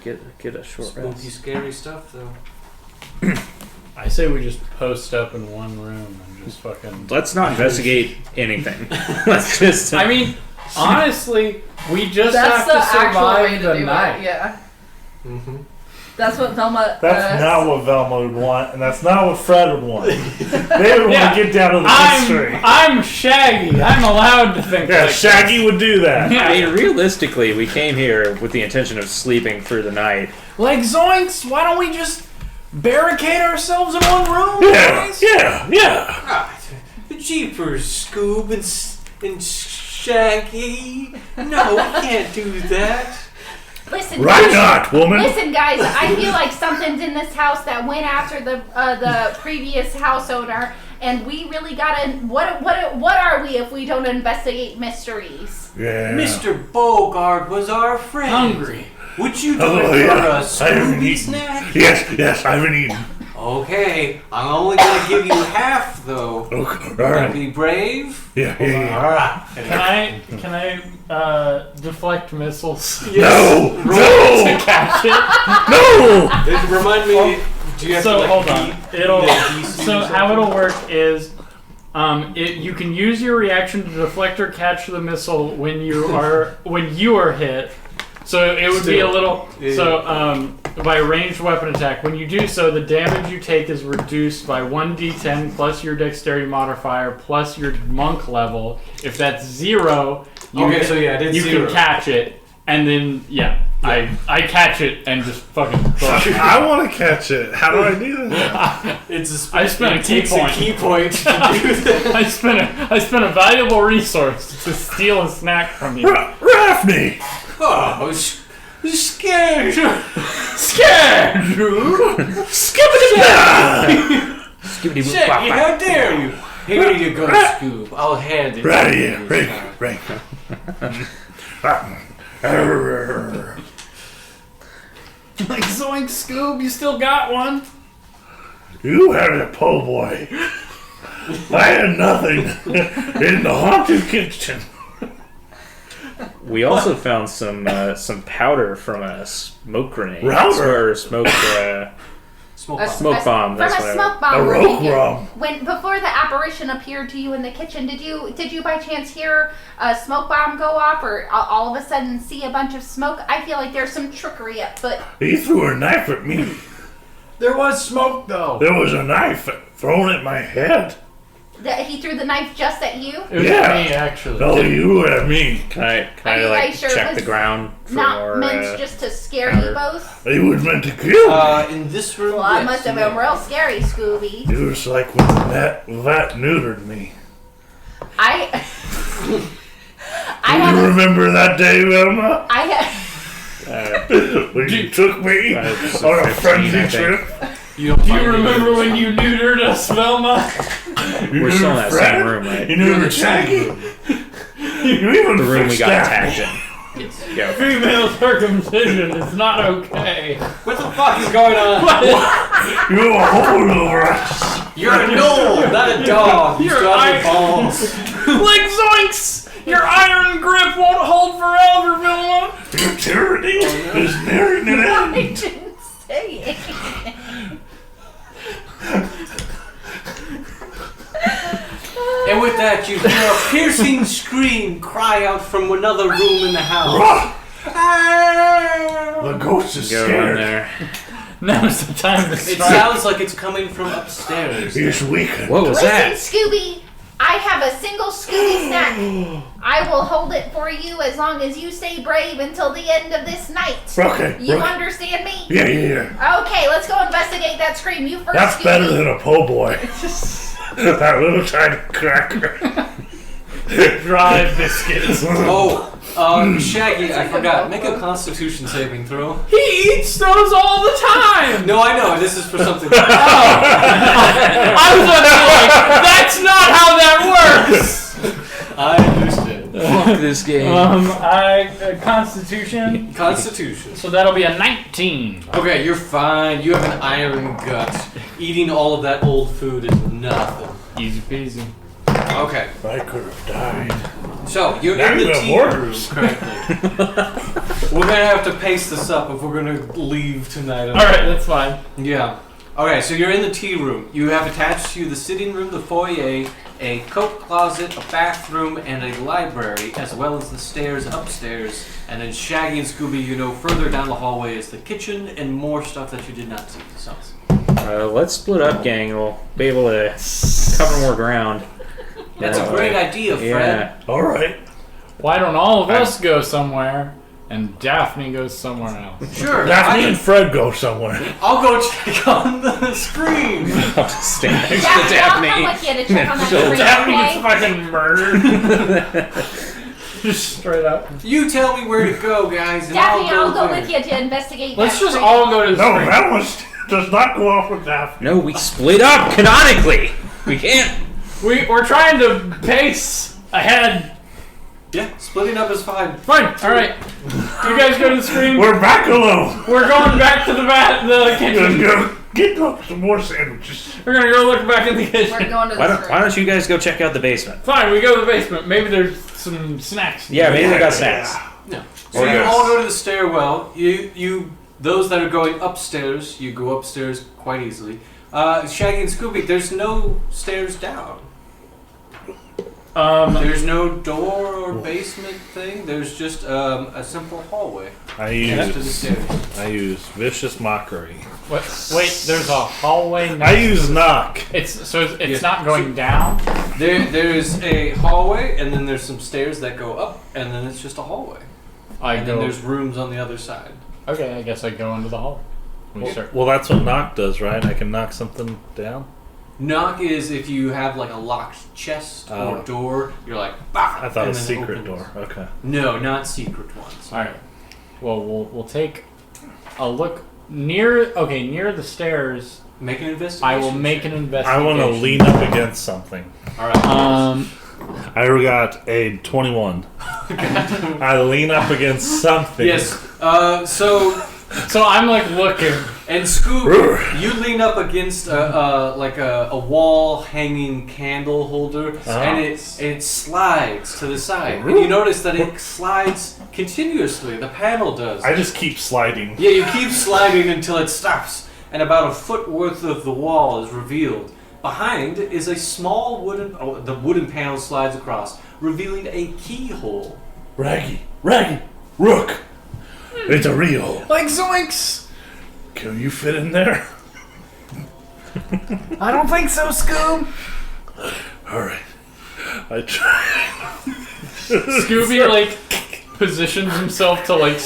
get a short Spooky, rest. scary stuff though. I say we just post up in one room and just fucking. Let's not investigate anything. Let's just. I mean, honestly, we just That's the have to actual way survive to the do night. it. Yeah. Mm-hmm. That's what Velma. That's not what Velma would want, and that's not what Fred would want. They would want to get down to the mystery. I'm Shaggy. I'm allowed to think. Yeah, like Shaggy this. would do that. I mean, realistically, we came here with the intention of sleeping through the night. Like Zoinks, why don't we just barricade ourselves in one room, Yeah, guys? yeah. Ah, Jeepers, Scoob and Shaggy. No, we can't do that. Listen, Right guys, not, woman. Listen, guys. I feel like something's in this house that went after the previous house owner, and we really gotta. What are we if we don't investigate mysteries? Yeah. Mr. Beauregard was our friend. Hungry. Would you do Oh, it for yeah. a I haven't Scooby eaten. snack? Yes, I haven't eaten. Okay, I'm only gonna give you half though. Okay, all Gonna right. be brave. Yeah. Can I deflect missiles? No, to no, catch it. no. Remind me. Do you have So to like hold on. beat the DC So or how something? it'll work is, you can use your reaction to deflect or catch the missile when you are hit. So it would be a Still. little. Yeah. So by ranged weapon attack, when you do so, the damage you take is reduced by 1d10 plus your dexterity modifier plus your monk level. If that's 0, Okay, so yeah, it's you 0. can catch it, and then I catch it and just fucking. I want to catch it. How do I do that? I spent a key Takes point. a key point to do that. I spent a valuable resource to steal a snack from you. Daphne. Oh, scared. Scared! Shaggy, how dare you? Here you go, Scoob. I'll hand it Right to here, you. right. Like Zoinks, Scoob, you still got one? You had it, po' boy. I had nothing in the haunted kitchen. We also found some powder from a smoke grenade. Router. Or smoke Smoke bomb. bomb. That's From what a smoke bomb. A we're rope thinking. rum. When before the apparition appeared to you in the kitchen, did you by chance hear a smoke bomb go off, or all of a sudden see a bunch of smoke? I feel like there's some trickery up, but He threw a knife at me. There was smoke, though. There was a knife thrown at my head. he threw the knife just at you. It was Yeah. me, actually. No, you at me. Can I Are you like guys sure it check was the ground for Not more? meant just to scare powder. you both. He was meant to kill me. In this room, Well, I yes, must have no. been real scary, Scooby. It was like when that neutered me. I Do you have remember that day, Velma? I have When you took me It was on a 15, frenzy I think. trip? You don't Do find you me remember there. when you neutered us, Velma? You We're still in knew that Fred? same room, right? You knew the Shaggy? You even The room we fixed got Daphne. attacked in. Yeah. Female circumcision is not okay. What the fuck is going on? You were holding over us. You're a gnome, not a dog. You You're still have your iron. balls. Like Zoinks! Your iron grip won't hold forever, Velma! Your tyranny is nearing an I end. didn't say it. And with that, you hear a piercing scream cry out from another room in the house. Run! The ghost is Go in scared. there. Now's the time to It strike. sounds like it's coming from upstairs. He's weakened. What was Listen, that? Scooby, I have a single Scooby snack. I will hold it for you as long as you stay brave until the end of this night. Okay. You understand me? Yeah. Okay, let's go investigate that scream. You first. That's Scooby. better than a po' boy. That little tiny cracker. Dry biscuits. Oh, Shaggy, I forgot. Make a Constitution saving throw. He eats those all the time. No, I know. This is for something. I was like, that's not how that works. I understand. Fuck this game. Constitution. Constitution. So that'll be a 19. Okay, you're fine. You have an iron gut. Eating all of that old food is nothing. Easy peasy. Okay, I could have died. so you're Now in you the have tea room orders. currently. We're gonna have to pace this up if we're gonna leave tonight. All right, that's fine. Yeah. Okay, so you're in the tea room. You have attached to you the sitting room, the foyer, a coat closet, a bathroom, and a library, as well as the stairs upstairs. And then Shaggy and Scooby, you know, further down the hallway is the kitchen and more stuff that you did not see. So. Let's split up, gang. We'll be able to cover more ground. That's a great idea, Fred. Yeah. All right. Why don't all of us go somewhere and Daphne goes somewhere else? Sure. Daphne and Fred go somewhere. I'll go check on the screen. I'll just stand next Daphne, to Daphne. I'll come with you to check on that She'll- screen, Daphne gets okay? fucking murdered. Just straight up. You tell me where to go, guys, and Daphne, I'll go there. with you to investigate Let's that just screen. all go to the No, screen. that one does not go off with Daphne. No, we split up canonically. We can't. We're trying to pace ahead. Yeah, splitting up is fine. Fine. All right. You guys go to the screen. We're back alone. We're going back to the kitchen. Get some more sandwiches. We're gonna go look back in the We're kitchen. going to the Why screen. don't you guys go check out the basement? Fine. We go to the basement. Maybe there's some snacks. Yeah, maybe they got snacks. No. So you yes. all go to the stairwell. You those that are going upstairs, you go upstairs quite easily. Shaggy and Scooby, there's no stairs down. There's no door or basement thing. There's just a simple hallway next to the stairs. I use vicious mockery. What? Wait. There's a hallway. I use knock. It's Yeah. not going down. There's a hallway, and then there's some stairs that go up, and then it's just a hallway. I And then go. there's rooms on the other side. Okay. I guess I go into the hall. Well, that's what knock does, right? I can knock something down. Knock is if you have like a locked chest or Oh. door, you're like, bah! I thought and a then it secret opens. door. Okay. No, not secret ones. All right. Well, we'll take a look near the stairs. Make an investigation. I will make an investigation. I want to lean up against something. All right. I got a 21. I lean up against something. Yes. So I'm like looking. And Scoob, you lean up against a wall hanging candle holder, and it slides to the side. And you notice that it slides continuously. The panel does. I just keep sliding. Yeah, you keep sliding until it stops, and about a foot worth of the wall is revealed. Behind is a small the wooden panel slides across, revealing a keyhole. Raggy, Rook. It's a real. Like zoinks! Can you fit in there? I don't think so, Scoob. All right. I try. Scooby like positions himself to like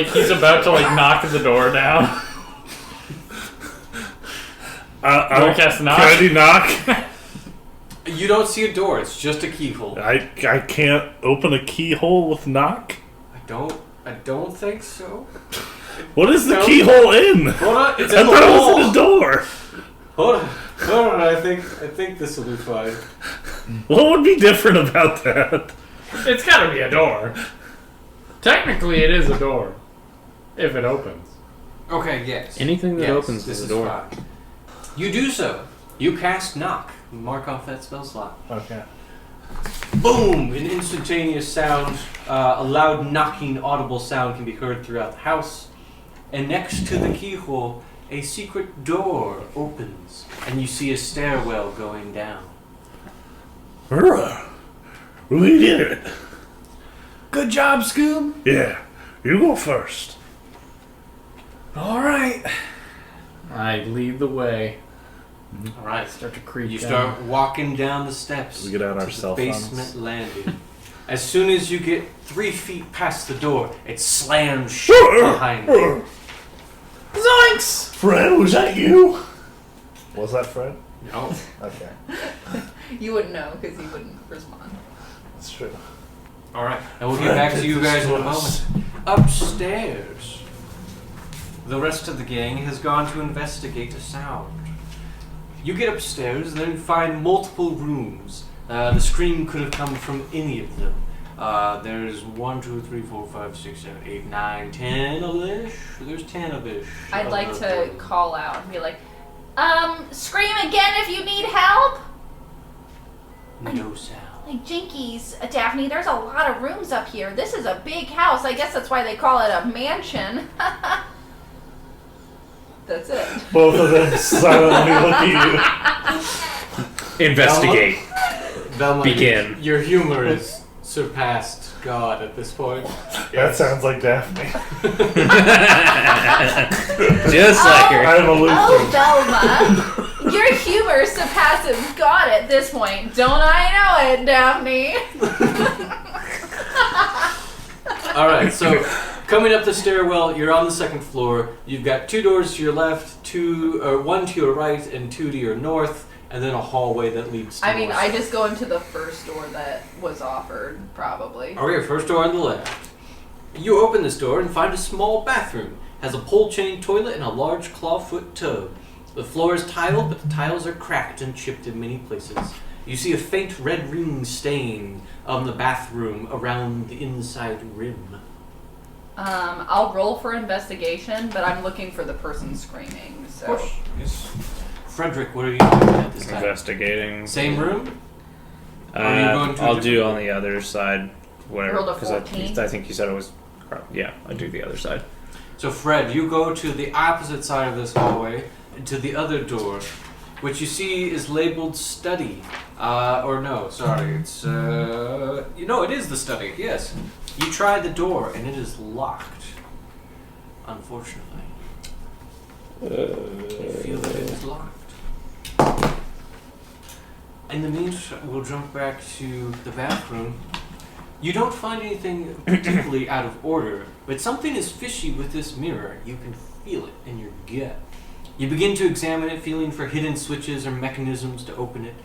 he's about to like knock the door down. I cast knock? Can I do knock? You don't see a door; it's just a keyhole. I can't open a keyhole with knock. I don't think so. What is the No. keyhole in? Hold on, it's I in the thought it wall. was in the door. Hold on. I think this will be fine. What would be different about that? It's gotta be a door. Technically, it is a door. If it opens. Okay. Yes. Anything that opens this is a is door. fine. You do so. You cast knock. Mark off that spell slot. Okay. Boom! An instantaneous sound, a loud knocking, audible sound can be heard throughout the house. And next to the keyhole, a secret door opens, and you see a stairwell going down. We did it. Good job, Scoob. Yeah. You go first. All right. I lead the way. All right. Start to creep. You down. start walking down the steps We get out our to cell the phones. basement landing. As soon as you get 3 feet past the door, it slams shut behind you. Zoinks! Fred, was that you? Was that Fred? No. Okay, You wouldn't know because he wouldn't respond. that's true. All right, and we'll get back to you guys in a moment. Upstairs, the rest of the gang has gone to investigate a sound. You get upstairs, then find multiple rooms. The scream could have come from any of them. There's 1, 2, 3, 4, 5, 6, 7, 8, 9, 10 of ish. There's 10 of ish. I'd like to call out and be like, scream again if you need help. No sound. Like, jinkies, Daphne, there's a lot of rooms up here. This is a big house. I guess that's why they call it a mansion. That's it. Both of them silently look at Investigate. Velma, Begin. Your humor has surpassed God at this point. you. That sounds like Daphne. Just like her. I'm aloof. Oh, Velma, your humor surpasses God at this point. Don't I know it, Daphne? All right, so coming up the stairwell, you're on the second floor. You've got 2 doors to your left, 1 to your right, and 2 to your north, and then a hallway that leads to I mean, north. I just go into the first door that was offered, probably. Okay, first door on the left. You open this door and find a small bathroom. Has a pole-chain toilet and a large clawfoot tub. The floor is tiled, but the tiles are cracked and chipped in many places. You see a faint red ring stain on the bathroom around the inside rim. I'll roll for investigation, but I'm looking for the person screaming. So. Yes. Frederick, what are you doing at this time? Investigating. Same room? Or are you going to a I'll different do room? on the other side. Whatever. Rolled a 'cause 14? I think you said it was. Yeah, I do the other side. So Fred, you go to the opposite side of this hallway, to the other door, which you see is labeled study. Or no, sorry, it's, it is the study, yes. You try the door, and it is locked, unfortunately. You feel that it is locked. In the meantime, we'll jump back to the bathroom. You don't find anything particularly out of order, but something is fishy with this mirror. You can feel it in your gut. You begin to examine it, feeling for hidden switches or mechanisms to open it.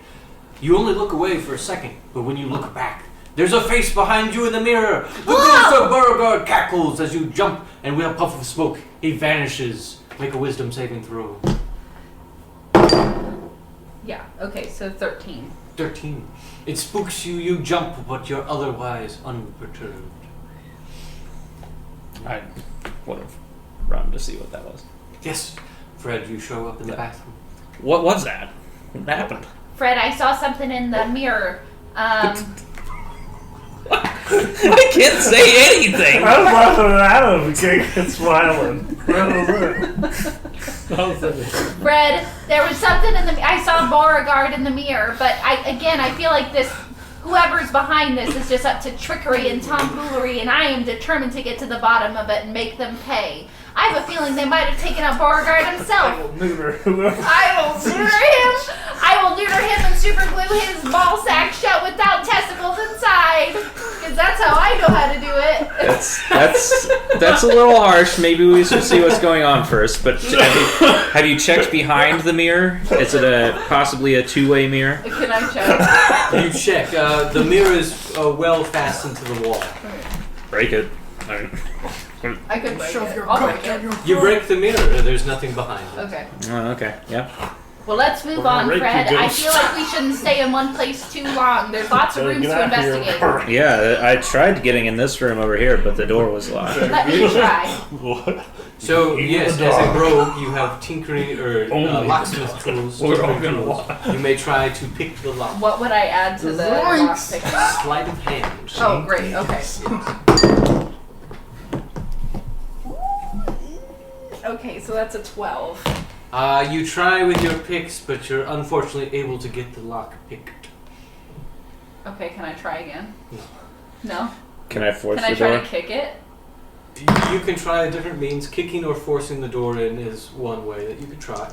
You only look away for a second, but when you look back, there's a face behind you in the mirror. The ghost of Beauregard cackles as you jump, and with a puff of smoke, he vanishes. Make a wisdom saving throw. Yeah, okay, so 13. 13. It spooks you, you jump, but you're otherwise unperturbed. I would have run to see what that was. Yes, Fred, you show up in the bathroom. What was that? What happened? Fred, I saw something in the mirror. I can't say anything. I was laughing at him and smiling. Fred, there was something in the. I saw Beauregard in the mirror, but I feel like this. Whoever's behind this is just up to trickery and tomfoolery, and I am determined to get to the bottom of it and make them pay. I have a feeling they might have taken out Beauregard himself. I will neuter him. I will neuter him and superglue his ball sack shut without testicles inside. Because that's how I know how to do it. That's a little harsh. Maybe we should see what's going on first. But have you checked behind the mirror? Is it possibly a two-way mirror? Can I check? You check. The mirror is well fastened to the wall. Break it. I could break it. I'll break it. You break the mirror. There's nothing behind it. Okay. Oh, okay. Yeah. Well, let's move on, rape you, Fred. I ghost. feel like we shouldn't stay in one place too long. There's lots of rooms Get to out here. investigate. Yeah, I tried getting in this room over here, but the door was locked. Let me try. What? So, Even yes, the as a dog. rogue, you have tinkering or Only locksmith tools. We're all tinkering gonna tools. You may try to pick the lock. What would I add to the lock picking? Sleight of hand. Oh, great. Okay. Okay, so that's a 12. You try with your picks, but you're unfortunately able to get the lock picked. Okay, can I try again? No. No? Can I force Can I the try door? to kick it? You can try different means. Kicking or forcing the door in is one way that you could try.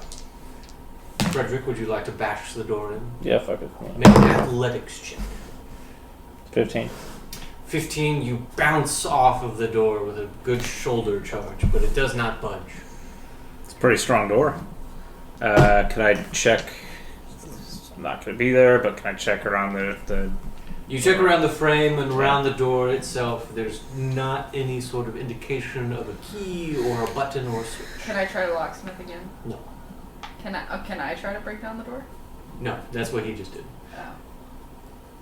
Frederick, would you like to bash the door in? Yeah, fuck it. Make an athletics check. 15. 15, you bounce off of the door with a good shoulder charge, but it does not budge. It's a pretty strong door. Can I check? It's not going to be there, but can I check around the You check around the frame and around the door itself. There's not any sort of indication of a key or a button or a switch. Can I try to locksmith again? No. Can I try to break down the door? No, that's what he just did.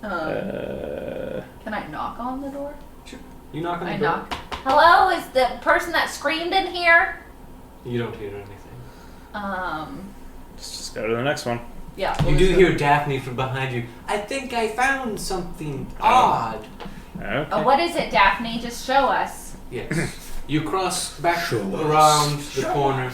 Oh. Can I knock on the door? Sure. You knock on the I door. knock. Hello, is the person that screamed in here? You don't hear anything. Let's just go to the next one. Yeah. You do hear Daphne from behind you. I think I found something odd. Okay. What is it, Daphne? Just show us. Yes. You cross back Show us. around the corner,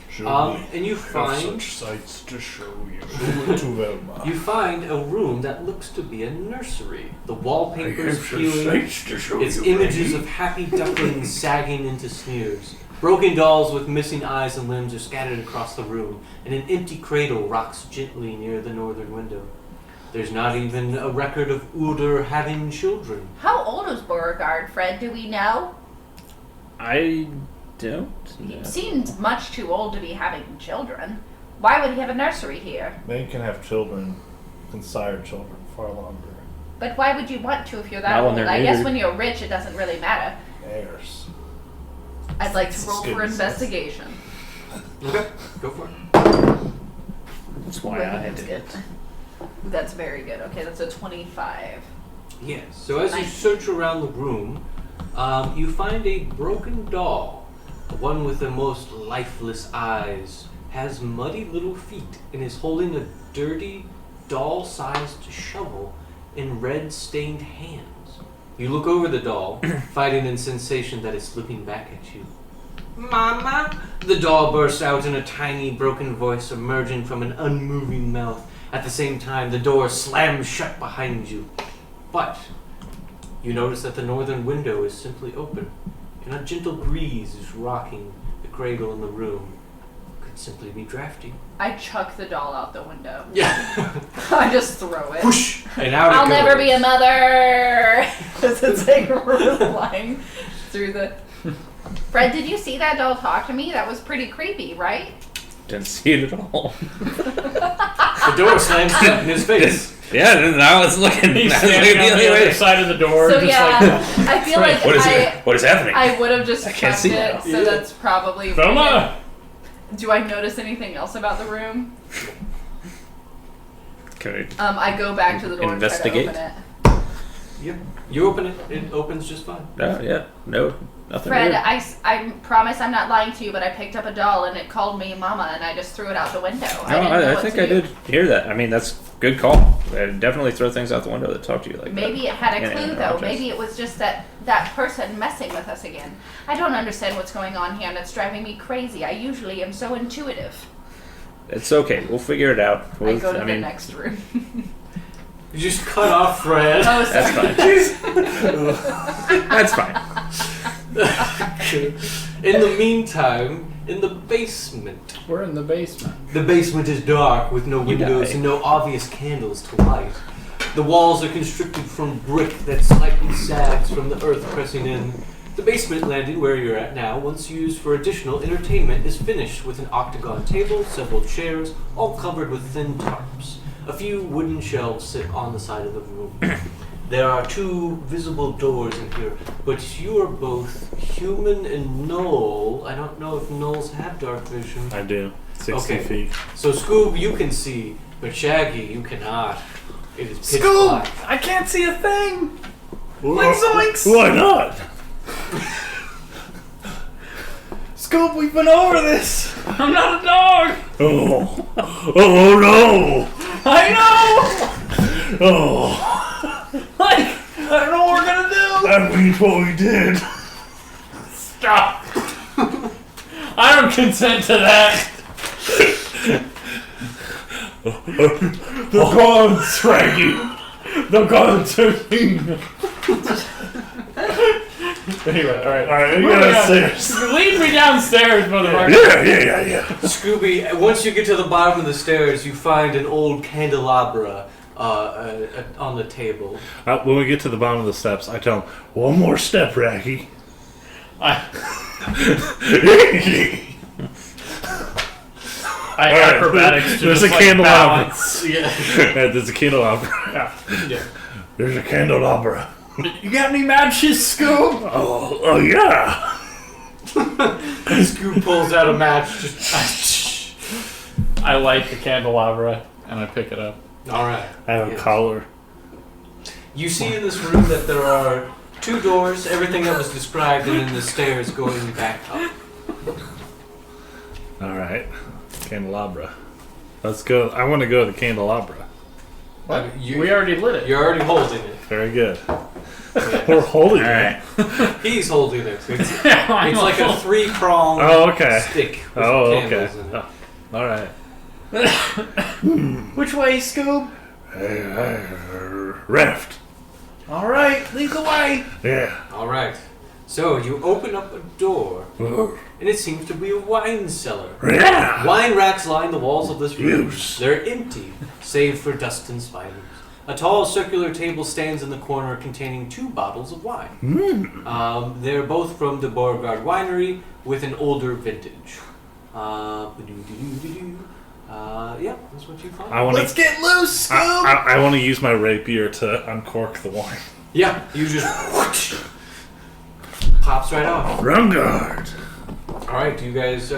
Show me. and you Have find such sights to show you. To Velma. you find a room that looks to be a nursery. The wallpaper I is have such peeling. sights to show Its you. images baby. of happy ducklings sagging into sneers. Broken dolls with missing eyes and limbs are scattered across the room, and an empty cradle rocks gently near the northern window. There's not even a record of Uder having children. How old is Beauregard, Fred? Do we know? I don't He know. seems much too old to be having children. Why would he have a nursery here? Men can have children, can sire children far longer. But why would you want to if you're that Not when old? they're I guess neutered. when you're rich, it doesn't really matter. Heirs. I'd like to It's roll good for business. investigation. Okay, go for it. That's why I did it. That's very good. Okay, that's a 25. Yes. So as you search around the room, you find a broken doll. One with the most lifeless eyes, has muddy little feet, and is holding a dirty, doll-sized shovel in red-stained hands. You look over the doll, fighting in sensation that it's looking back at you. Mama! The doll bursts out in a tiny, broken voice emerging from an unmoving mouth. At the same time, the door slams shut behind you. But you notice that the northern window is simply open, and a gentle breeze is rocking the cradle in the room. Could simply be drafty. I chuck the doll out the window. Yeah. I just throw it. Whoosh! And out I'll it never goes. be a mother. As it's like flying through the. Fred, did you see that doll talk to me? That was pretty creepy, right? Didn't see it at all. The door slams shut in his face. Yeah, and I was looking. He's I was looking standing the on other the other way. side of the door, So just yeah, like, I feel like What is it? What is happening? I would have just I can't chucked see it, now. so that's probably. Velma! Do I notice anything else about the room? Can I- I go back to the door Investigate? and try to open it. Yep. You open it, it opens just fine. No, yeah, no, nothing. Fred, weird. I promise I'm not lying to you, but I picked up a doll and it called me Mama, and I just threw it out the window. No, didn't know I what think to I do. did hear that. I mean, that's good call. I definitely throw things out the window that talk to you like Maybe that. it had a Yeah, clue, yeah, though. objects. Maybe it was just that person messing with us again. I don't understand what's going on here, and it's driving me crazy. I usually am so intuitive. It's okay. We'll figure it out. I go to the next room. You just cut off Fred. Oh, That's sorry. fine. That's fine. In the meantime, in the basement. we're in the basement. The basement is dark with no You windows die. and no obvious candles to light. The walls are constructed from brick that slightly sags from the earth pressing in. The basement landing where you're at now, once used for additional entertainment, is finished with an octagon table, several chairs, all covered with thin tarps. A few wooden shelves sit on the side of the room. There are two visible doors in here, but you are both human and Noel. I don't know if Gnolls have dark vision. I do. 60 Okay. feet. So Scoob, you can see, but Shaggy, you cannot. It is pitch Scoob! black. I can't see a thing! Why zoinks! Why not? Scoop, we've been over this! I'm not a dog! Oh. Oh no! I know! Oh. Like, I don't know what we're gonna do! That means what we did. Stop! I don't consent to that! The gods, Shaggy. The gods are seen. Anyway, all right. Alright, we Moving go on. downstairs. Lead me downstairs, motherfucker. Yeah. Scooby, once you get to the bottom of the stairs, you find an old candelabra on the table. When we get to the bottom of the steps, I tell him, one more step, Racky. I All right, acrobatics to there's just, a like, candelabra. balance. Yeah. There's a candelabra. Yeah. There's a candelabra. You got any matches, Scoob? Oh yeah. Scoob pulls out a match. Just. I light the candelabra and I pick it up. All right. I have a collar. You see in this room that there are 2 doors, everything that was described, and then the stairs going back up. Alright. Candelabra. Let's go. I want to go to the candelabra. We already lit it. You're already holding it. Very good. We're holding it. He's holding it. It's like a 3-pronged Oh, okay. stick with Oh, okay. candles in it. Oh, alright. Which way, Scoob? Left. All right, lead the way. Yeah. All right. So you open up a door, and it seems to be a wine cellar. Yeah. Wine racks line the walls of this room. Yes. They're empty, save for dust and spiders. A tall circular table stands in the corner containing 2 bottles of wine. They're both from the Beauregard Winery with an older vintage. Yeah, that's what you find. Let's get loose, Scoob. I want to use my rapier to uncork the wine. Yeah, you just whoosh, pops right off. Rungard. All right, do you guys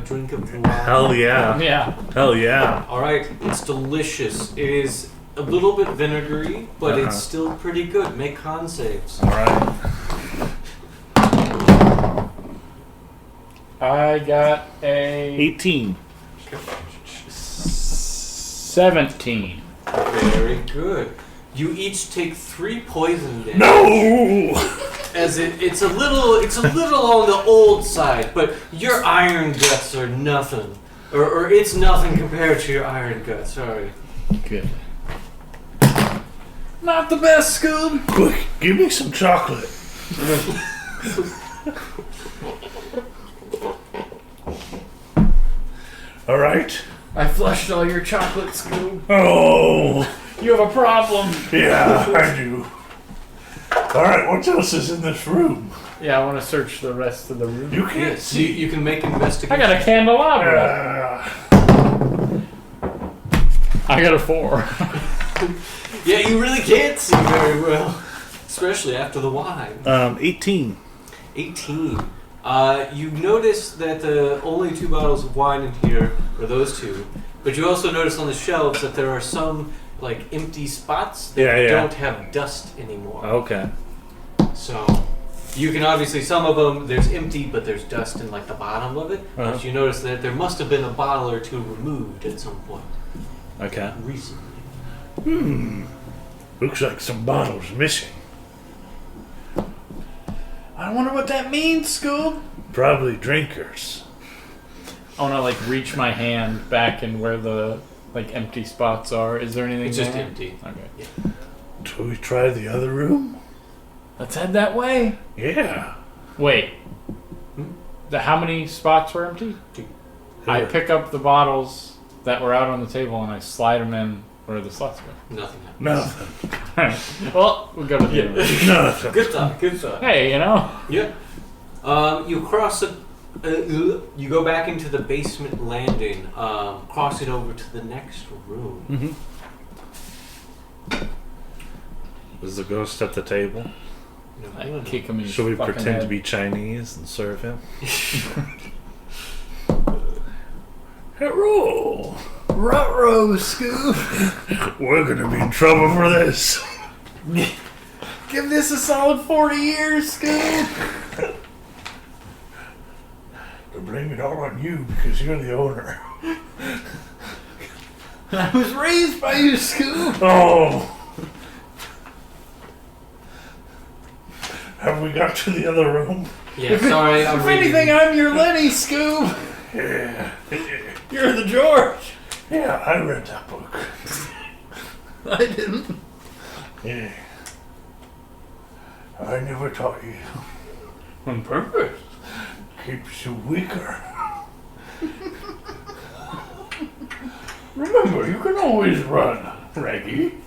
drink of wine? Hell yeah. Yeah. Hell yeah. All right, it's delicious. It is a little bit vinegary, but it's still pretty good. Make con saves. Alright. I got a 18. 17. Very good. You each take 3 poison damage. No. As it's a little on the old side, but your iron guts are nothing, or it's nothing compared to your iron guts. Sorry. Good. Not the best, Scoob. Quick, give me some chocolate. All right. I flushed all your chocolate, Scoob. Oh. You have a problem. Yeah, I do. All right. What else is in this room? Yeah, I want to search the rest of the room. You can't Yes, see. you can make investigation. I got a candelabra. I got a 4. Yeah, you really can't see very well, especially after the wine. 18. 18. You notice that the only 2 bottles of wine in here are those 2, but you also notice on the shelves that there are some like empty spots that don't have dust anymore. Okay. So you can obviously, some of them there's empty, but there's dust in like the bottom of it. But you notice that there must have been a bottle or 2 removed at some point Okay. recently. Looks like some bottles missing. I wonder what that means, Scoob. Probably drinkers. I want to like reach my hand back in where the like empty spots are. Is there anything It's just there? empty. Okay. Shall we try the other room? Let's head that way. Yeah. Wait. How many spots were empty? 2. I pick up the bottles that were out on the table and I slide them in where the slots go. Nothing happened. Nothing. Well, we'll go to the other room. Nothing. Good thought. Good thought. Hey, you know. Yeah. You cross the. You go back into the basement landing, crossing over to the next room. Is the ghost at the table? I kick him in his Should we fucking pretend head. to be Chinese and serve him? Hello. Ruh-roh, Scoob. We're gonna be in trouble for this. Give this a solid 40 years, Scoob. I blame it all on you because you're the owner. I was raised by you, Scoob. Oh. Have we got to the other room? Yeah, sorry, I'm If reading. anything, I'm your Lenny, Scoob. Yeah. You're the George. Yeah, I read that book. I didn't. Yeah. I never taught you. On purpose. Keeps you weaker. Remember, you can always run, Reggie.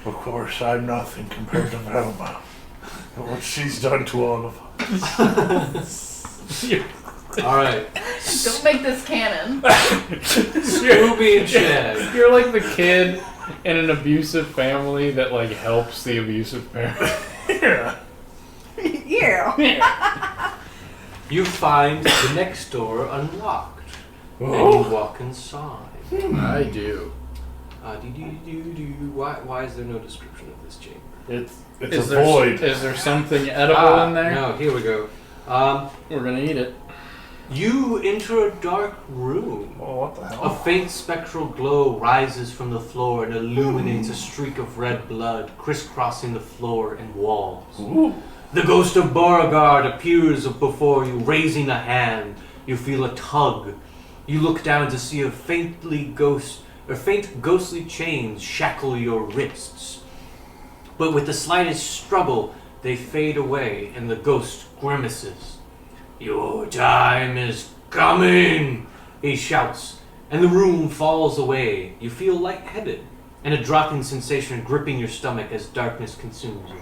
Of course, I'm nothing compared to Velma. And what she's done to all of us. All right. Don't make this canon. Scooby and Shag. You're like the kid in an abusive family that like helps the abusive parent. Yeah. Yeah. You find the next door unlocked, and you walk inside. I do. Why is there no description of this chamber? It's a void. Is there something edible in there? No, here we go. We're gonna eat it. You enter a dark room. Oh, what the A hell? faint spectral glow rises from the floor and illuminates a streak of red blood crisscrossing the floor and walls. Ooh. The ghost of Beauregard appears before you, raising a hand. You feel a tug. You look down to see a faint ghostly chains shackle your wrists. But with the slightest struggle, they fade away, and the ghost grimaces. "Your time is coming," he shouts, and the room falls away. You feel lightheaded, and a dropping sensation gripping your stomach as darkness consumes you.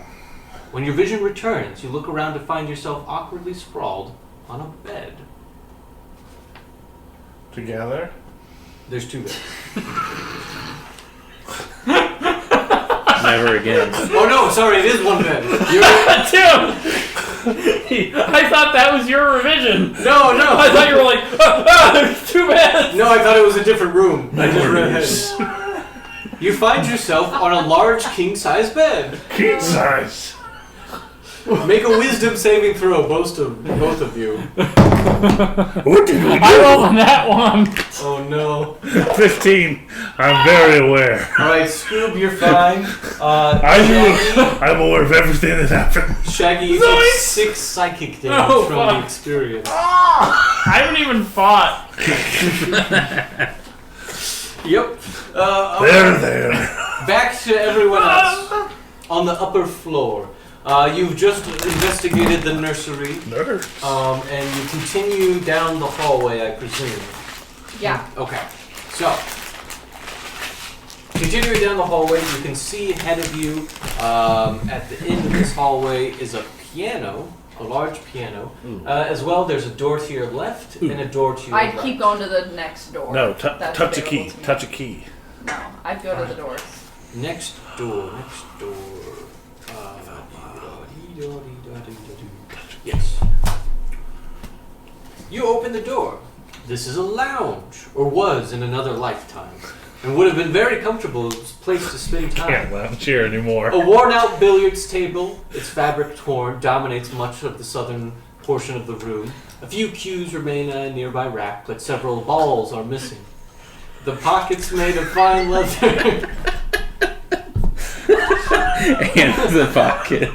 When your vision returns, you look around to find yourself awkwardly sprawled on a bed. Together? There's two beds. Never again. Oh no, sorry, it is one bed. Tim! I thought that was your revision. No. I thought you were like, there's two beds. No, I thought it was a different room. I just read ahead. You find yourself on a large king-size bed. King size. Make a wisdom saving throw, both of you. What did we do? I rolled on that one. Oh no. 15. I'm very aware. Alright, Scoob, you're fine. I'm aware of everything that happened. Shaggy, you took 6 psychic damage Oh, from fuck. the experience. I haven't even fought. Yep. There. Back to everyone else on the upper floor. You've just investigated the nursery, Nurse. and you continue down the hallway, I presume. Yeah. Okay. So, continuing down the hallway, you can see ahead of you, at the end of this hallway, is a piano, a large piano. As well, there's a door to your left and a door to your right. I'd keep going to the next door. No, That's touch a available key. to me. Touch a key. No, I'd go to the doors. Next door. Yes. You open the door. This is a lounge, or was in another lifetime, and would have been very comfortable place to spend time. Can't lounge here anymore. A worn-out billiards table, its fabric torn, dominates much of the southern portion of the room. A few cues remain in a nearby rack, but several balls are missing. The pockets made of fine leather. And the pocket.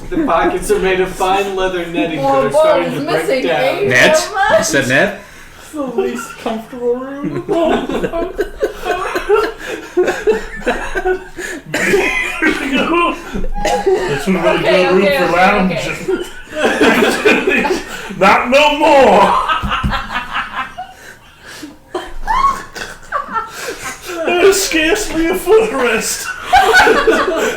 The pockets are made of fine leather netting More that are starting to balls break missing, down. eh? Net? So much. You said net? It's the least comfortable room. This was really Okay, good room okay, for okay, lounging. Not no more. There's scarcely a footrest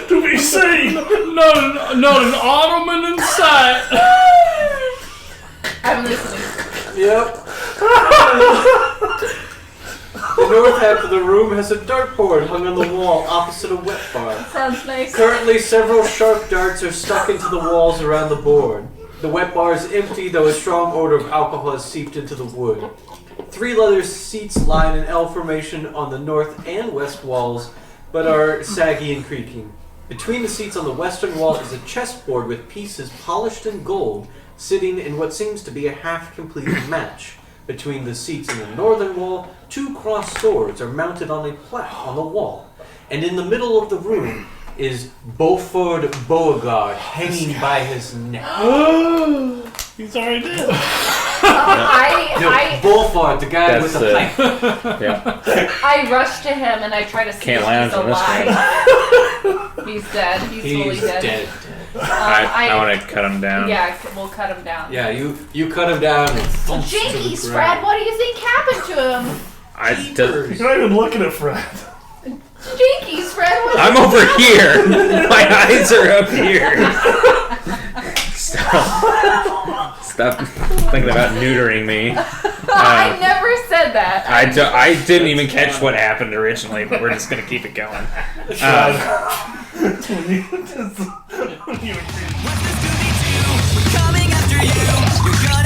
to be seen. Not an ottoman in sight. I'm listening. Yep. The north half of the room has a dartboard hung on the wall opposite a wet bar. Sounds nice. Currently, several sharp darts are stuck into the walls around the board. The wet bar is empty, though a strong odor of alcohol has seeped into the wood. 3 leather seats line an L formation on the north and west walls, but are saggy and creaking. Between the seats on the western wall is a chessboard with pieces polished in gold, sitting in what seems to be a half-complete match. Between the seats in the northern wall, 2 crossed swords are mounted on a plaque on the wall. And in the middle of the room is Beauregard Beauregard hanging by his neck. He's already dead. No, Lord, the guy with the pipe. Yeah. I rush to him and I try to see Can't if lounge he's on this alive. He's dead. He's fully He's dead. dead. I want to cut him down. Yeah, we'll cut him down. Yeah, you cut him down and thumps to the Jinkies, ground. Fred, what do you think happened to him? You're not even looking at Fred. Jinkies, Fred, what I'm over here. My eyes are up here. Stop thinking about neutering me. I never said that. I didn't even catch what happened originally, but we're just gonna keep it going. When you Coming after you, you're gonna